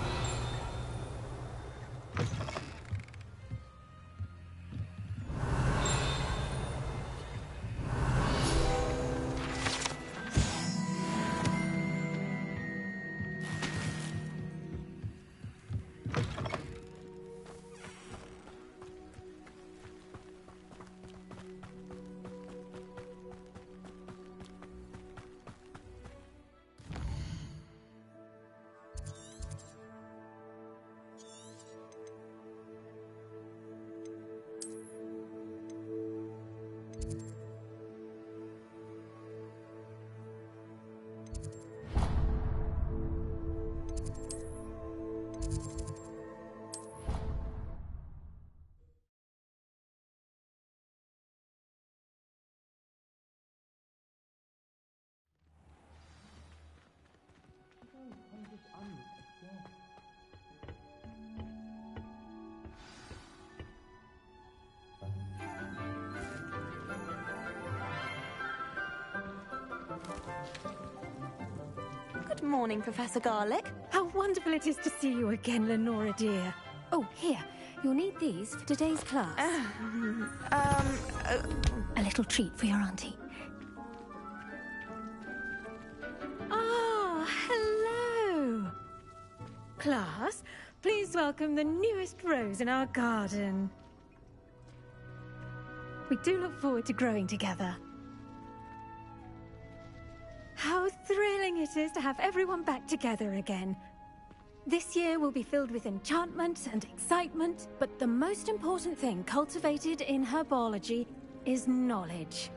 Good morning, Professor Garlick. How wonderful it is to see you again, Lenora dear. Oh, here. You'll need these for today's class. A little treat for your auntie. Ah, hello. Class, please welcome the newest rose in our garden. We do look forward to growing together. How thrilling it is to have everyone back together again. This year will be filled with enchantment and excitement, but the most important thing cultivated in herbology is knowledge.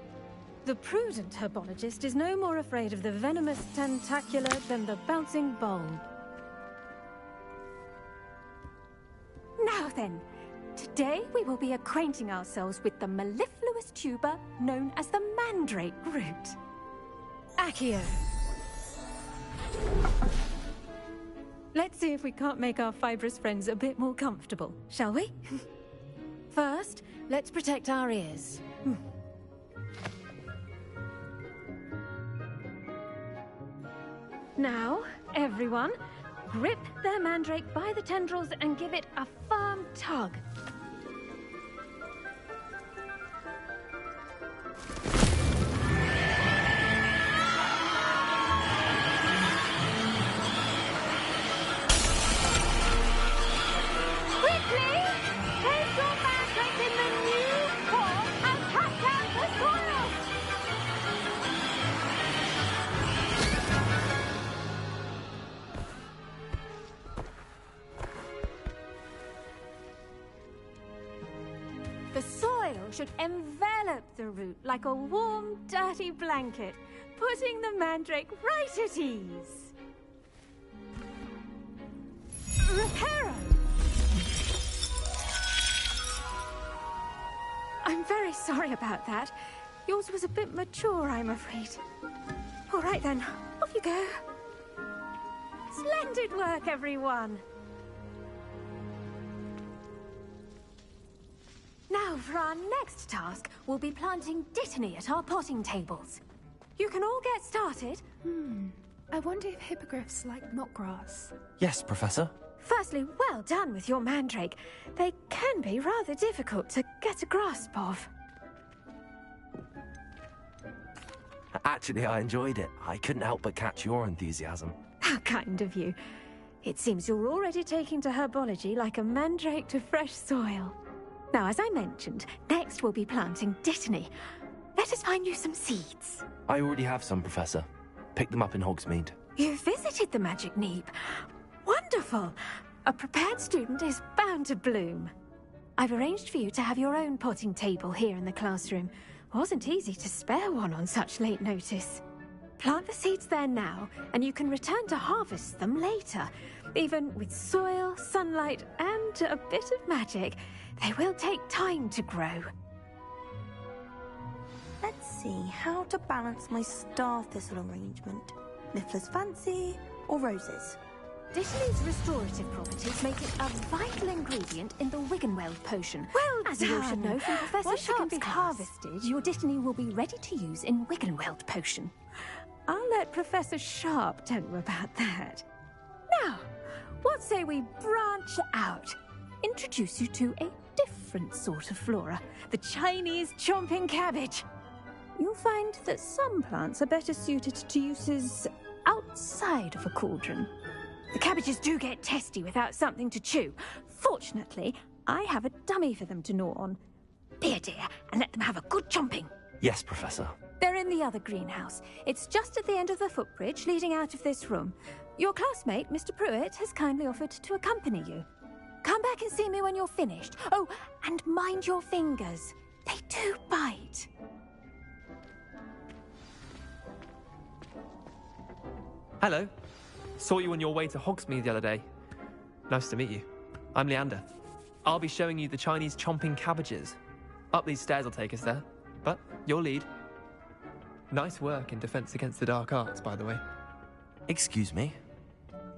The prudent herbologist is no more afraid of the venomous tentacular than the bouncing bulb. Now then, today we will be acquainting ourselves with the mellifluous tuber known as the mandrake root. Accio. Let's see if we can't make our fibrous friends a bit more comfortable, shall we? First, let's protect our ears. Now, everyone, grip their mandrake by the tendrils and give it a firm tug. Should envelop the root like a warm, dirty blanket, putting the mandrake right at ease. Reparo! I'm very sorry about that. Yours was a bit mature, I'm afraid. All right then, off you go. Splendid work, everyone. Now, for our next task, we'll be planting dittany at our potting tables. You can all get started. I wonder if hippogriffs like knotgrass. Yes, Professor. Firstly, well done with your mandrake. They can be rather difficult to get a grasp of. Actually, I enjoyed it. I couldn't help but catch your enthusiasm. How kind of you. It seems you're already taking to herbology like a mandrake to fresh soil. Now, as I mentioned, next we'll be planting dittany. Let us find you some seeds. I already have some, Professor. Picked them up in Hogsmeade. You visited the Magic Neep. Wonderful! A prepared student is bound to bloom. I've arranged for you to have your own potting table here in the classroom. Wasn't easy to spare one on such late notice. Plant the seeds there now, and you can return to harvest them later. Even with soil, sunlight, and a bit of magic, they will take time to grow. Let's see how to balance my star thistle arrangement. Niffler's fancy or roses? Dittany's restorative properties make it a vital ingredient in the Wiggenweld potion. Well As you should know from Professor Once it can Sharp's be class, harvested, your Dittany will be ready to use in Wiggenweld potion. I'll let Professor Sharp tell you about that. Now, what say we branch out? Introduce you to a different sort of flora, the Chinese chomping cabbage. You'll find that some plants are better suited to uses outside of a cauldron. The cabbages do get testy without something to chew. Fortunately, I have a dummy for them to gnaw on. Be a dear and let them have a good chomping. Yes, Professor. They're in the other greenhouse. It's just at the end of the footbridge leading out of this room. Your classmate, Mr. Pruitt, has kindly offered to accompany you. Come back and see me when you're finished. Oh, and mind your fingers. They do bite. Hello. Saw you on your way to Hogsmeade the other day. Nice to meet you. I'm Leander. I'll be showing you the Chinese chomping cabbages. Up these stairs will take us there, but you'll lead. Nice work in Defense Against the Dark Arts, by the way. Excuse me?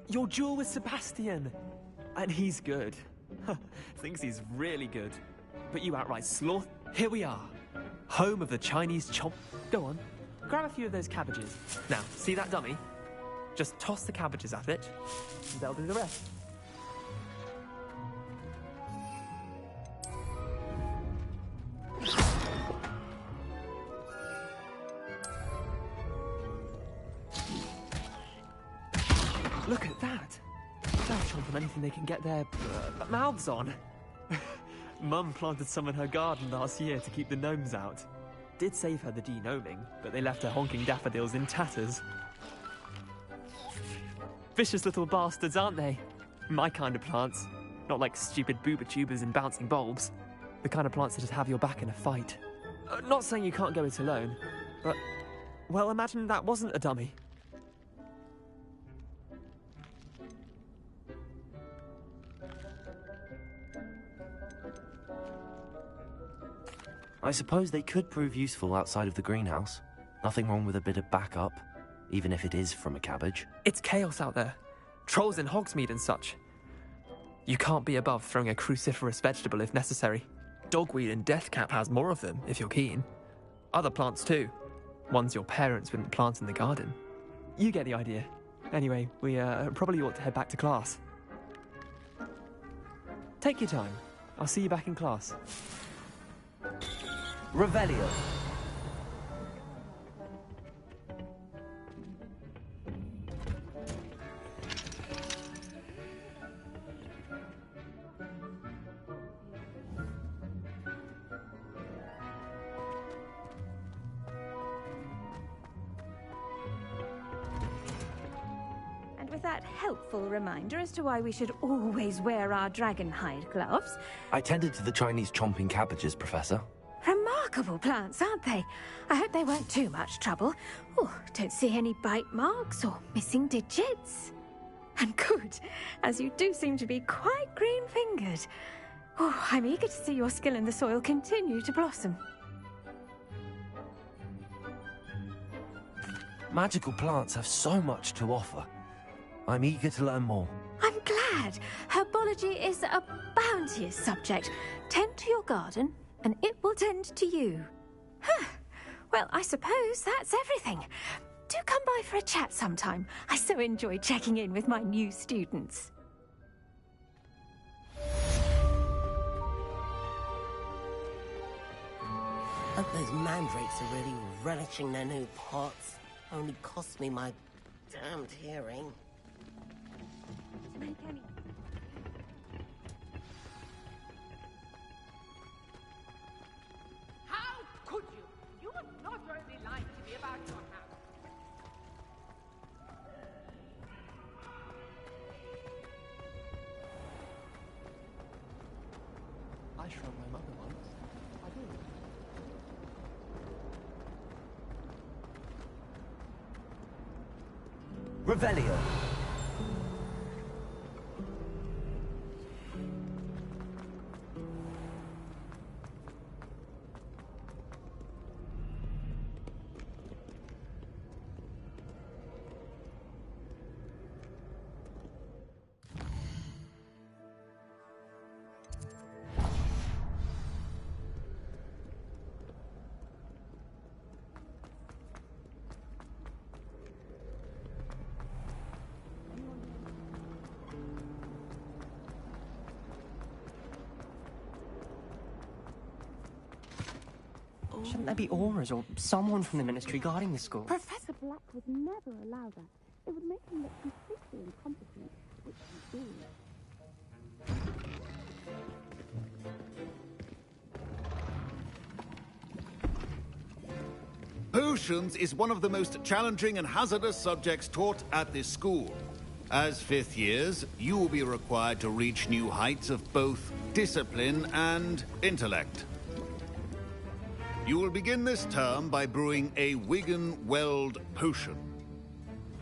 Your duel with Sebastian! And he's good. Thinks he's really good. But you outright sloth. Here we are. Home of the Chinese chomp. Go on, grab a few of those cabbages. Now, see that dummy? Just toss the cabbages at it, and they'll do the rest. Look at that! They'll chomp on anything they can get their mouths on. Mum planted some in her garden last year to keep the gnomes out. did save her the denoming, but they left her honking daffodils in tatters. Vicious little bastards, aren't they? My kind of plants. Not like stupid booba tubers and bouncing bulbs. The kind of plants that just have your back in a fight. Not saying you can't go it alone, but... well, imagine that wasn't a dummy. I suppose they could prove useful outside of the greenhouse. Nothing wrong with a bit of backup, even if it is from a cabbage. It's chaos out there. Trolls in Hogsmeade and such. You can't be above throwing a cruciferous vegetable if necessary. Dogweed and deathcap has more of them, if you're keen. Other plants too. Ones your parents wouldn't plant in the garden. You get the idea. Anyway, we probably ought to head back to class. Take your time. I'll see you back in class. Revelio. And with that helpful reminder as to why we should always wear our dragon hide gloves. I tended to the Chinese chomping cabbages, Professor. Remarkable plants, aren't they? I hope they weren't too much trouble. Oh, don't see any bite marks or missing digits. And good, as you do seem to be quite green-fingered. Oh, I'm eager to see your skill in the soil continue to blossom. Magical plants have so much to offer. I'm eager to learn more. I'm glad. Herbology is a bounteous subject. Tend to your garden, and it will tend to you. Huh. Well, I suppose that's everything. Do come by for a chat sometime. I so enjoy checking in with my new students. Hope those mandrakes are really relishing their new pots. Only cost me my damned hearing. How could you? You have not only lied to me about your house. I shrunk my mother once. I did. Revelio. Shouldn't there be auras or someone from the ministry guarding the school? Professor Black would never allow that. It would make him look completely incompetent, which he did. Potions is one of the most challenging and hazardous subjects taught at this school. As fifth years, you will be required to reach new heights of both discipline and intellect. You will begin this term by brewing a Wigan-Weld potion.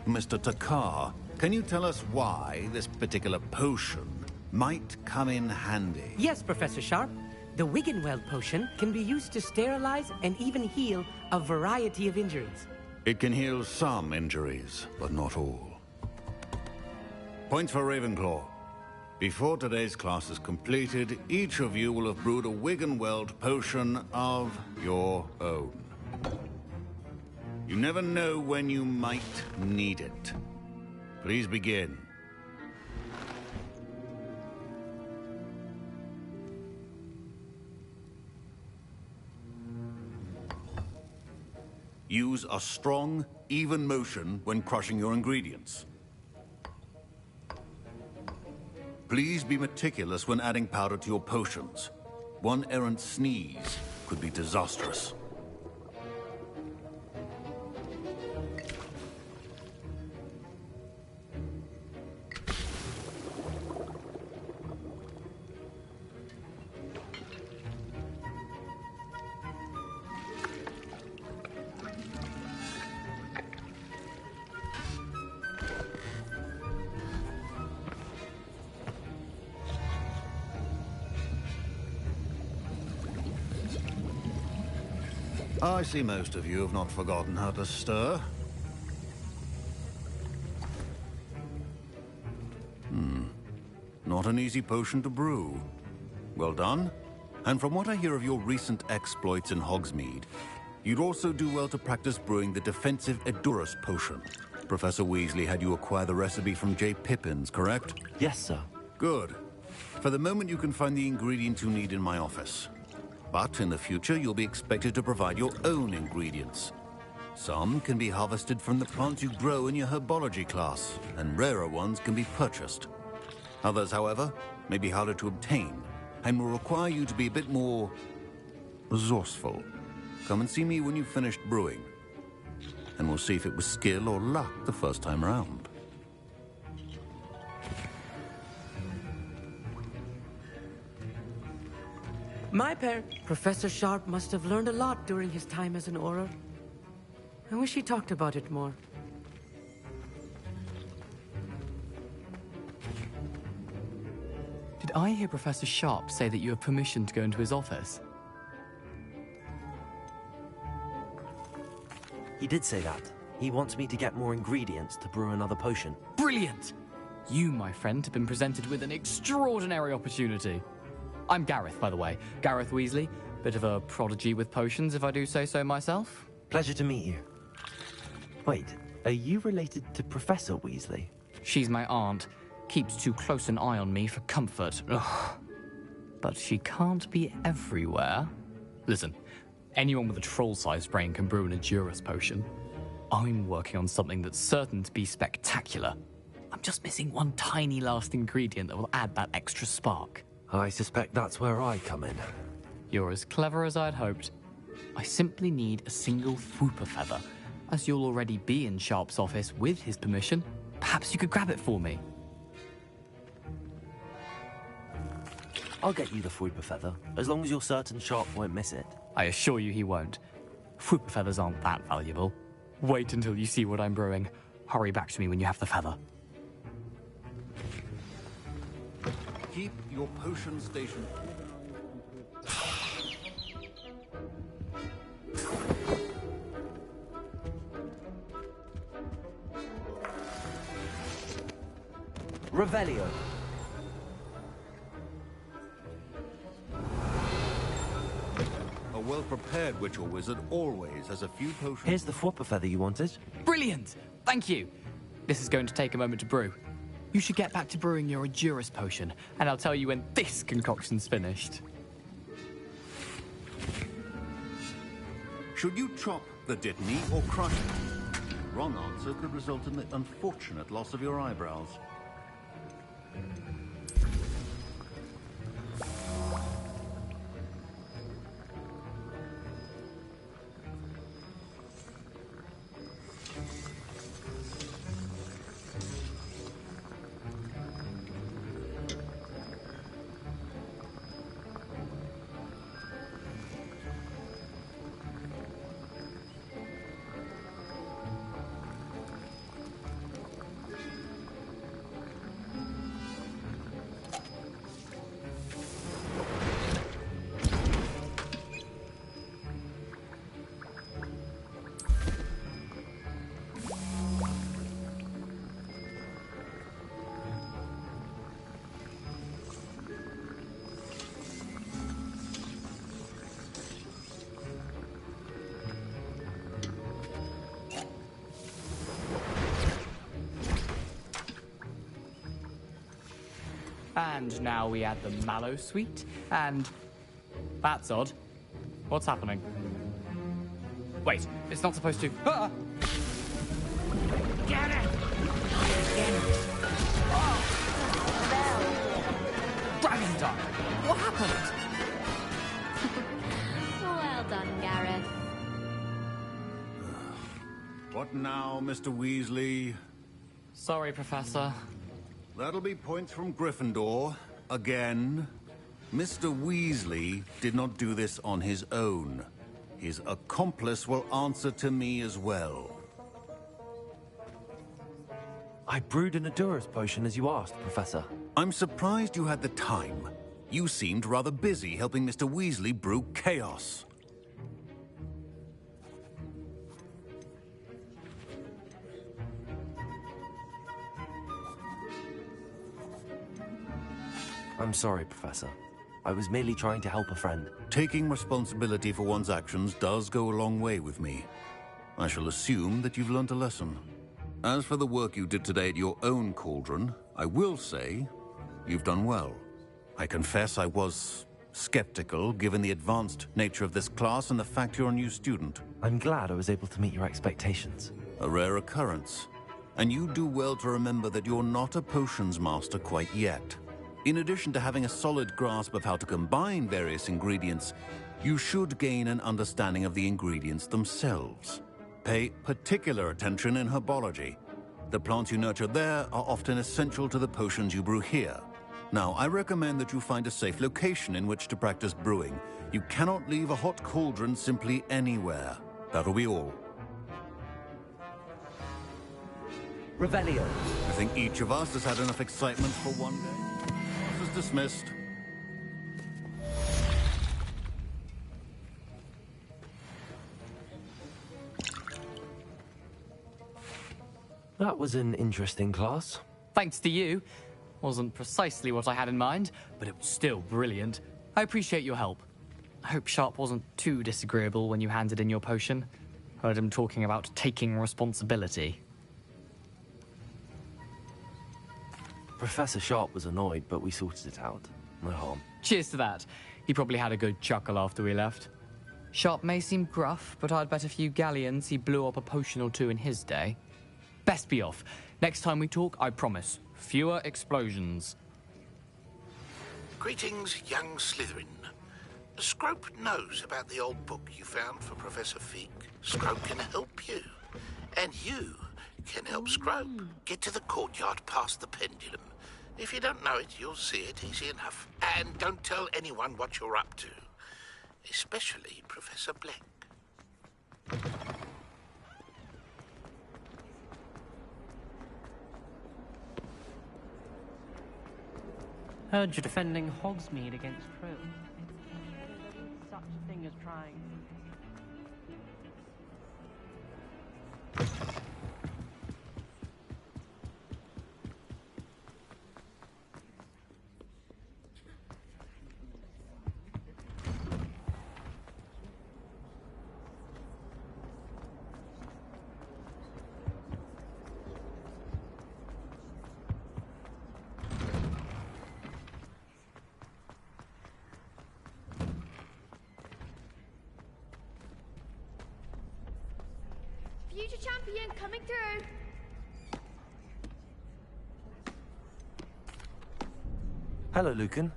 Mr. Takar, can you tell us why this particular potion might come in handy? Yes, Professor Sharp. The Wigan-Weld potion can be used to sterilize and even heal a variety of injuries. It can heal some injuries, but not all. Points for Ravenclaw. Before today's class is completed, each of you will have brewed a Wigan-Weld potion of your own. You never know when you might need it. Please begin. Use a strong, even motion when crushing your ingredients. Please be meticulous when adding powder to your potions. One errant sneeze could be disastrous. I see most of you have not forgotten how to stir. Not an easy potion to brew. Well done. And from what I hear of your recent exploits in Hogsmeade, you'd also do well to practice brewing the defensive Edurus potion. Professor Weasley had you acquire the recipe from J. Pippins, correct? Yes, sir. Good. For the moment, you can find the ingredients you need in my office. But in the future, you'll be expected to provide your own ingredients. Some can be harvested from the plants you grow in your herbology class, and rarer ones can be purchased. Others, however, may be harder to obtain, and will require you to be a bit more resourceful. Come and see me when you've finished brewing, and we'll see if it was skill or luck the first time around. My parent, Professor Sharp, must have learned a lot during his time as an Auror. I wish he talked about it more. Did I hear Professor Sharp say that you have permission to go into his office? He did say that. He wants me to get more ingredients to brew another potion. Brilliant! You, my friend, have been presented with an extraordinary opportunity. I'm Gareth, by the way. Gareth Weasley. Bit of a prodigy with potions, if I do say so myself. Pleasure to meet you. Wait, are you related to Professor Weasley? She's my aunt. Keeps too close an eye on me for comfort. Ugh. But she can't be everywhere. Listen, anyone with a troll-sized brain can brew an Edurus potion. I'm working on something that's certain to be spectacular. I'm just missing one tiny last ingredient that will add that extra spark. I suspect that's where I come in. You're as clever as I'd hoped. I simply need a single Fwooper feather. As you'll already be in Sharp's office with his permission, perhaps you could grab it for me. I'll get you the Fwooper feather, as long as you're certain Sharp won't miss it. I assure you he won't. Fwooper feathers aren't that valuable. Wait until you see what I'm brewing. Hurry back to me when you have the feather. Keep your potion station. Revelio. A well-prepared witch or wizard always has a few potions. Here's the Fwooper feather you wanted. Brilliant! Thank you! This is going to take a moment to brew. You should get back to brewing your Edurus potion, and I'll tell you when this concoction's finished. Should you chop the Dittany or crush it? The wrong answer could result in the unfortunate loss of your eyebrows. And now we add the mallow sweet, and... That's odd. What's happening? Wait, it's not supposed to... Ah! Get it! Dragon Dog! What happened? Well done, Gareth. What now, Mr. Weasley? Sorry, Professor. That'll be points from Gryffindor. Again. Mr. Weasley did not do this on his own. His accomplice will answer to me as well. I brewed an Edurus potion as you asked, Professor. I'm surprised you had the time. You seemed rather busy helping Mr. Weasley brew chaos. I'm sorry, Professor. I was merely trying to help a friend. Taking responsibility for one's actions does go a long way with me. I shall assume that you've learnt a lesson. As for the work you did today at your own cauldron, I will say you've done well. I confess I was skeptical, given the advanced nature of this class and the fact you're a new student. I'm glad I was able to meet your expectations. A rare occurrence. And you do well to remember that you're not a potions master quite yet. In addition to having a solid grasp of how to combine various ingredients, you should gain an understanding of the ingredients themselves. Pay particular attention in herbology. The plants you nurture there are often essential to the potions you brew here. Now, I recommend that you find a safe location in which to practice brewing. You cannot leave a hot cauldron simply anywhere. That'll be all. Revelio. I think each of us has had enough excitement for one day. Class is dismissed. That was an interesting class. Thanks to you. Wasn't precisely what I had in mind, but it was still brilliant. I appreciate your help. I hope Sharp wasn't too disagreeable when you handed in your potion. Heard him talking about taking responsibility. Professor Sharp was annoyed, but we sorted it out. No harm. Cheers to that. He probably had a good chuckle after we left. Sharp may seem gruff, but I'd bet a few galleons he blew up a potion or two in his day. Best be off. Next time we talk, I promise, fewer explosions. Greetings, young Slytherin. Scrope knows about the old book you found for Professor Fig. Scrope can help you. And you can help Scrope. Get to the courtyard past the pendulum. If you don't know it, you'll see it easy enough. And don't tell anyone what you're up to. Especially Professor Black. Heard you're defending Hogsmeade against Krill. Such a thing as trying. Future champion coming through. Hello, Lucan.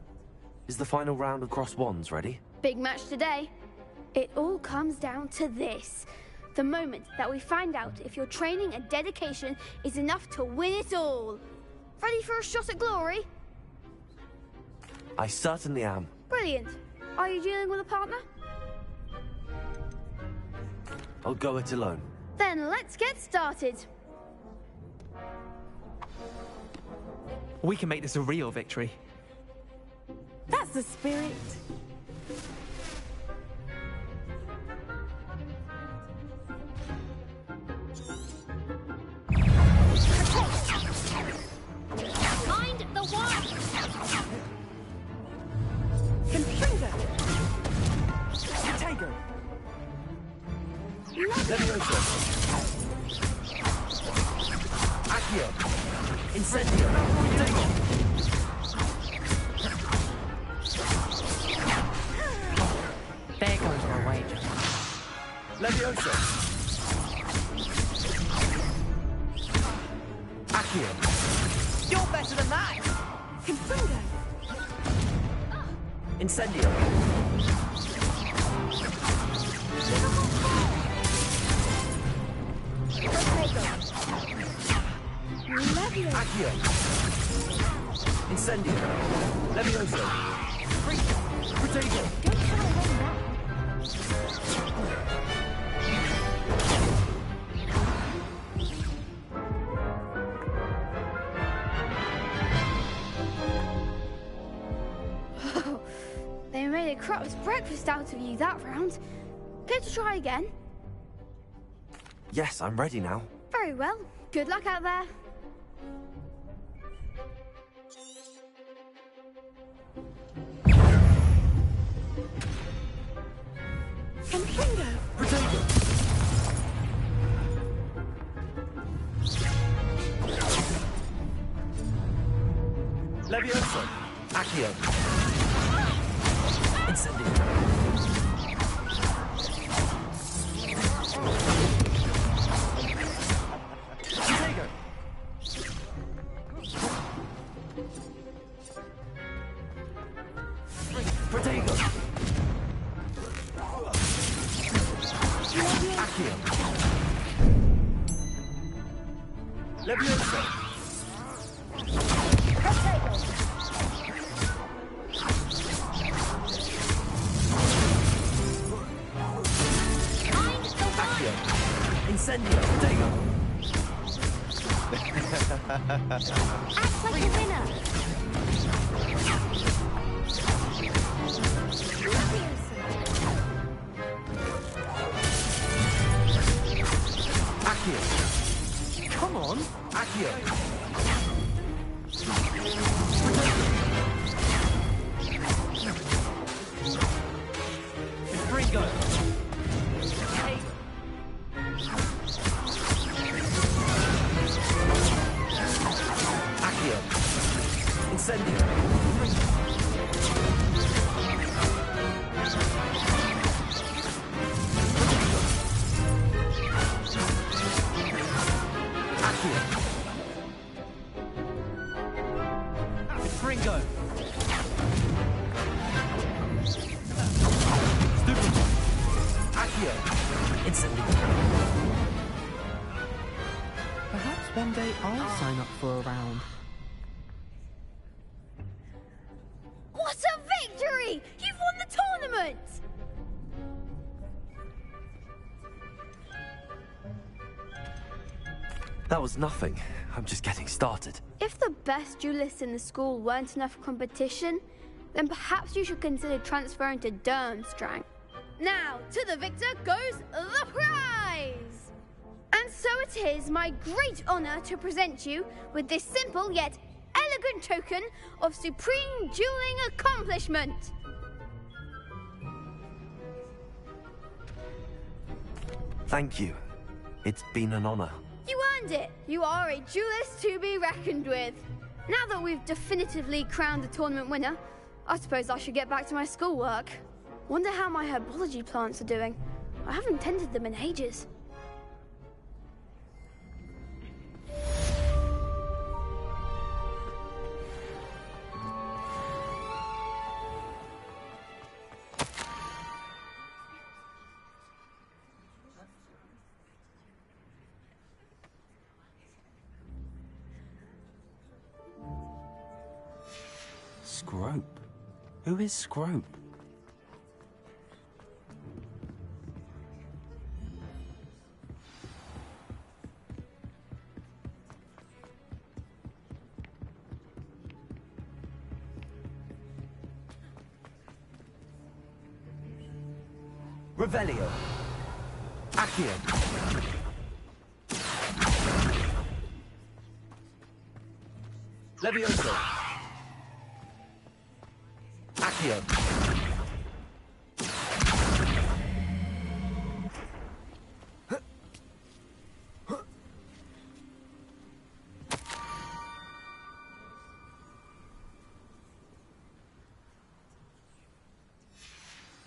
Is the final round of cross wands ready? Big match today. It all comes down to this. The moment that we find out if your training and dedication is enough to win it all. Ready for a shot at glory? I certainly am. Brilliant. Are you dealing with a partner? I'll go it alone. Then let's get started. We can make this a real victory. That's the spirit. Mind the wand! Confringo! Tiger! Leviosa! Accio! Incendio! There goes my wager. Leviosa! Accio! You're better than that! Confringo! Incendio! Accio! Incendio! Levioso! Protego! They made a crap's breakfast out of you that round. Care to try again? Yes, I'm ready now. Very well. Good luck out there. Levioso! Accio! Incendio! Protego! Protego! Accio! Levioso! Accio! Incendio! Protego! Act like a winner. Accio! Come on! Accio! Fringo! Accio! Incendio! Accio! Fringo! Stupid! Accio! Incendio! Perhaps one day I'll sign up for a round. What a victory! You've won the tournament! That was nothing. I'm just getting started. If the best duelists in the school weren't enough competition, then perhaps you should consider transferring to Durmstrang. Now, to the victor goes the prize! And so it is my great honor to present you with this simple yet elegant token of supreme dueling accomplishment. Thank you. It's been an honor. You earned it. You are a duelist to be reckoned with. Now that we've definitively crowned the tournament winner, I suppose I should get back to my schoolwork. Wonder how my herbology plants are doing. I haven't tended them in ages. Scrope? Who is Scrope? Revelio. Accio. Levioso. Accio.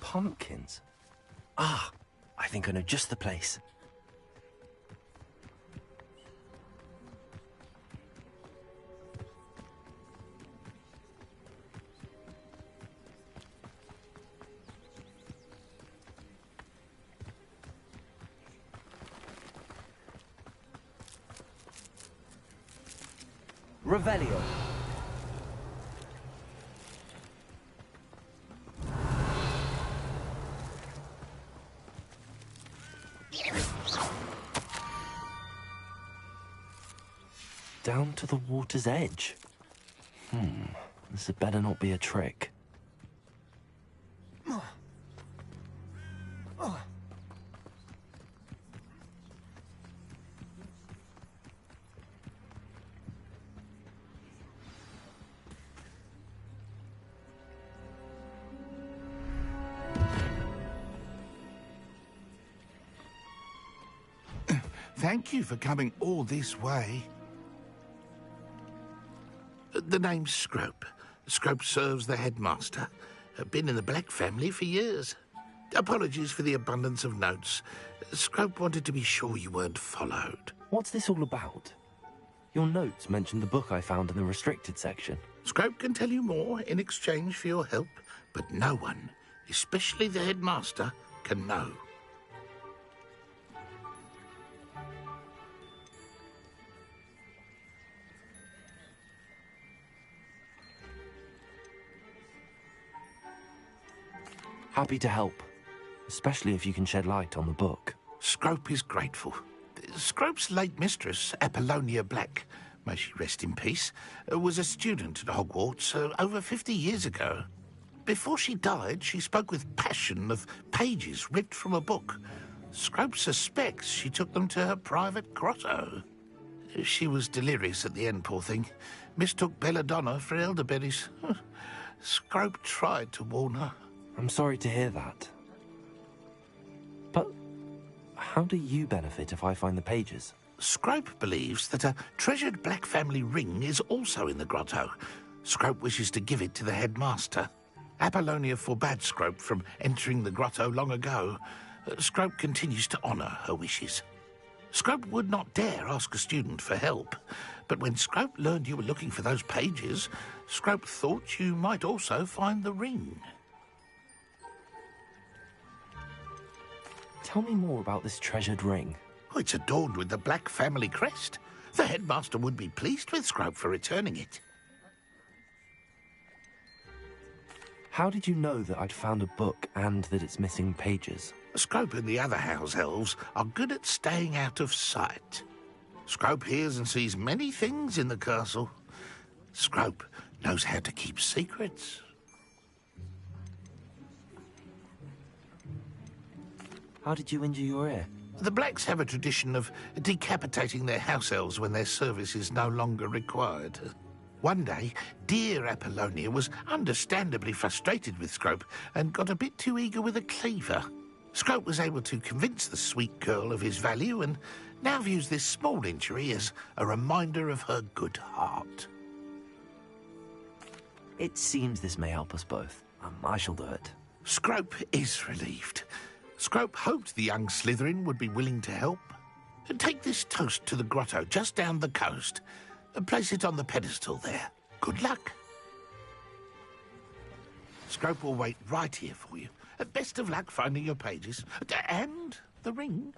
Pumpkins? Ah, I think I know just the place. Revelio. Down to the water's edge. This had better not be a trick. Thank you for coming all this way. The name's Scrope. Scrope serves the headmaster. Been in the Black family for years. Apologies for the abundance of notes. Scrope wanted to be sure you weren't followed. What's this all about? Your notes mentioned the book I found in the restricted section. Scrope can tell you more in exchange for your help, but no one, especially the headmaster, can know. Happy to help, especially if you can shed light on the book. Scrope is grateful. Scrope's late mistress, Apollonia Black, may she rest in peace, was a student at Hogwarts over 50 years ago. Before she died, she spoke with passion of pages ripped from a book. Scrope suspects she took them to her private grotto. She was delirious at the end, poor thing. Mistook belladonna for elderberries. Scrope tried to warn her. I'm sorry to hear that. But how do you benefit if I find the pages? Scrope believes that a treasured Black family ring is also in the grotto. Scrope wishes to give it to the headmaster. Apollonia forbade Scrope from entering the grotto long ago. Scrope continues to honour her wishes. Scrope would not dare ask a student for help, but when Scrope learned you were looking for those pages, Scrope thought you might also find the ring. Tell me more about this treasured ring. Oh, it's adorned with the Black family crest. The headmaster would be pleased with Scrope for returning it. How did you know that I'd found a book and that it's missing pages? Scrope and the other house elves are good at staying out of sight. Scrope hears and sees many things in the castle. Scrope knows how to keep secrets. How did you injure your ear? The Blacks have a tradition of decapitating their house elves when their service is no longer required. One day, dear Apollonia was understandably frustrated with Scrope and got a bit too eager with a cleaver. Scrope was able to convince the sweet girl of his value and now views this small injury as a reminder of her good heart. It seems this may help us both. I shall do it. Scrope is relieved. Scrope hoped the young Slytherin would be willing to help. Take this toast to the grotto just down the coast and place it on the pedestal there. Good luck. Scrope will wait right here for you. Best of luck finding your pages. And the ring.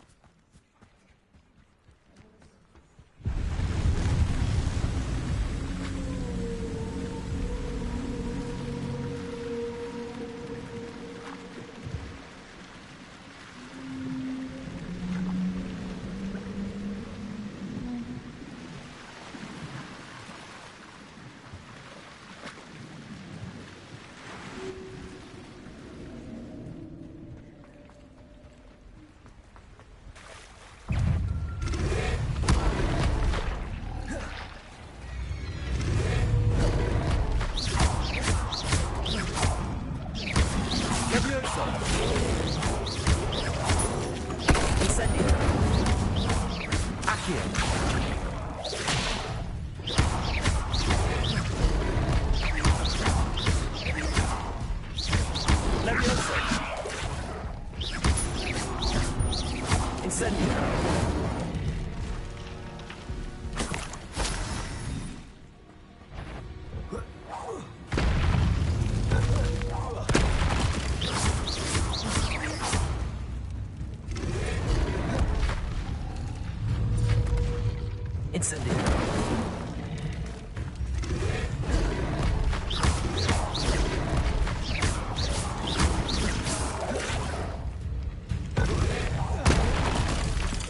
Incendio.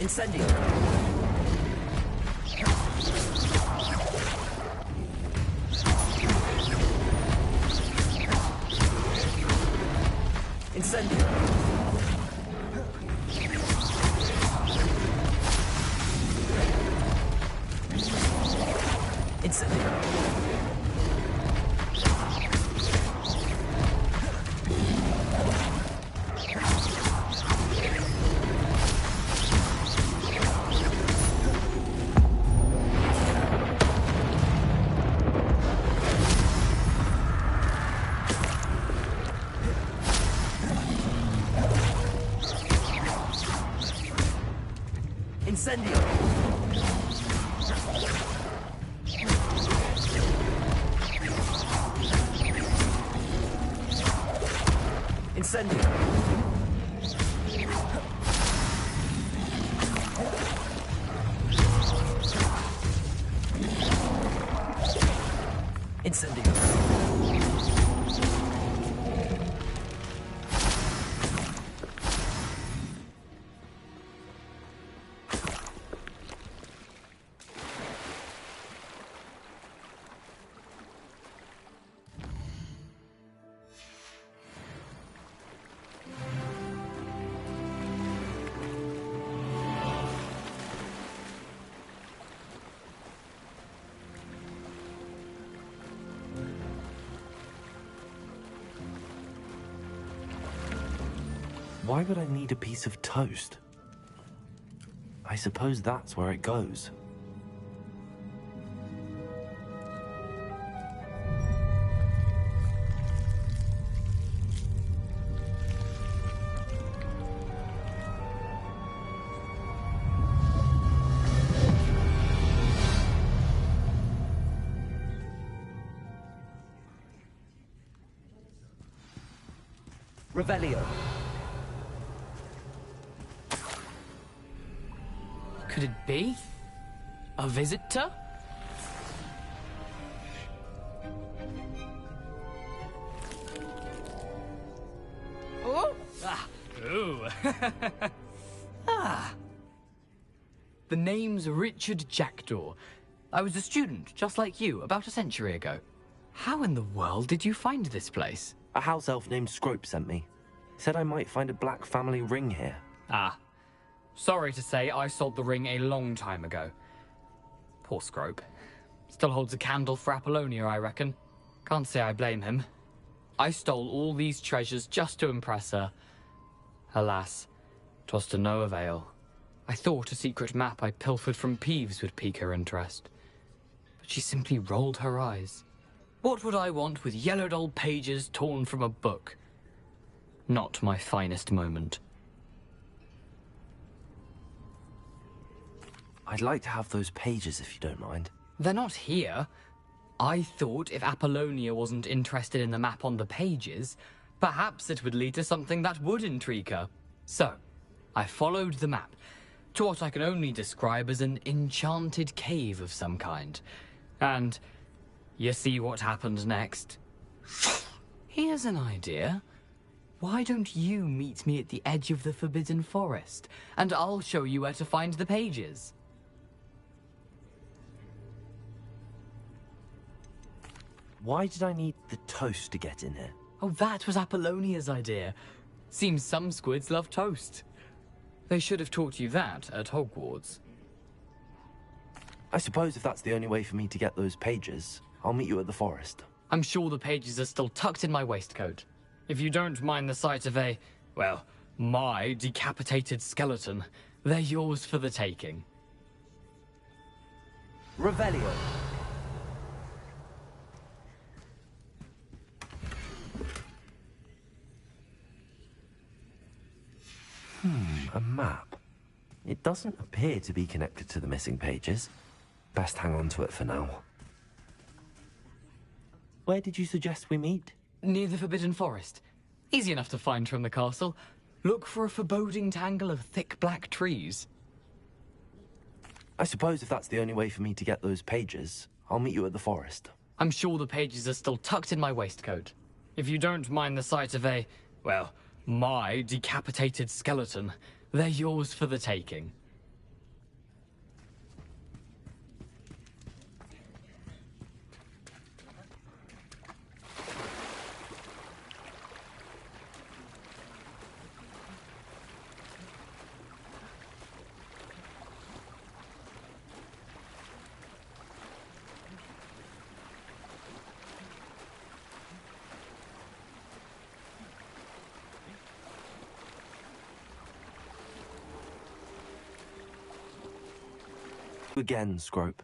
Incendio. Incendio. Incendio. Incendio. Incendio. Why would I need a piece of toast? I suppose that's where it goes. Revelio. Could it be? A visitor? Oh! Ah! Ooh! Ah! The name's Richard Jackdaw. I was a student, just like you, about a century ago. How in the world did you find this place? A house elf named Scrope sent me. Said I might find a black family ring here. Ah. Sorry to say, I sold the ring a long time ago. Poor Scrope. Still holds a candle for Apollonia, I reckon. Can't say I blame him. I stole all these treasures just to impress her. Alas, 'twas to no avail. I thought a secret map I pilfered from Peeves would pique her interest. But she simply rolled her eyes. What would I want with yellowed old pages torn from a book? Not my finest moment. I'd like to have those pages if you don't mind. They're not here. I thought if Apollonia wasn't interested in the map on the pages, perhaps it would lead to something that would intrigue her. So, I followed the map to what I can only describe as an enchanted cave of some kind. And you see what happened next? Here's an idea. Why don't you meet me at the edge of the Forbidden Forest, and I'll show you where to find the pages. Why did I need the toast to get in here? Oh, that was Apollonia's idea. Seems some squids love toast. They should have taught you that at Hogwarts. I suppose if that's the only way for me to get those pages, I'll meet you at the forest. I'm sure the pages are still tucked in my waistcoat. If you don't mind the sight of a, well, my decapitated skeleton, they're yours for the taking. Revelio. A map. It doesn't appear to be connected to the missing pages. Best hang on to it for now. Where did you suggest we meet? Near the Forbidden Forest. Easy enough to find from the castle. Look for a foreboding tangle of thick black trees. I suppose if that's the only way for me to get those pages, I'll meet you at the forest. I'm sure the pages are still tucked in my waistcoat. If you don't mind the sight of a, well, my decapitated skeleton, they're yours for the taking. Again, Scrope.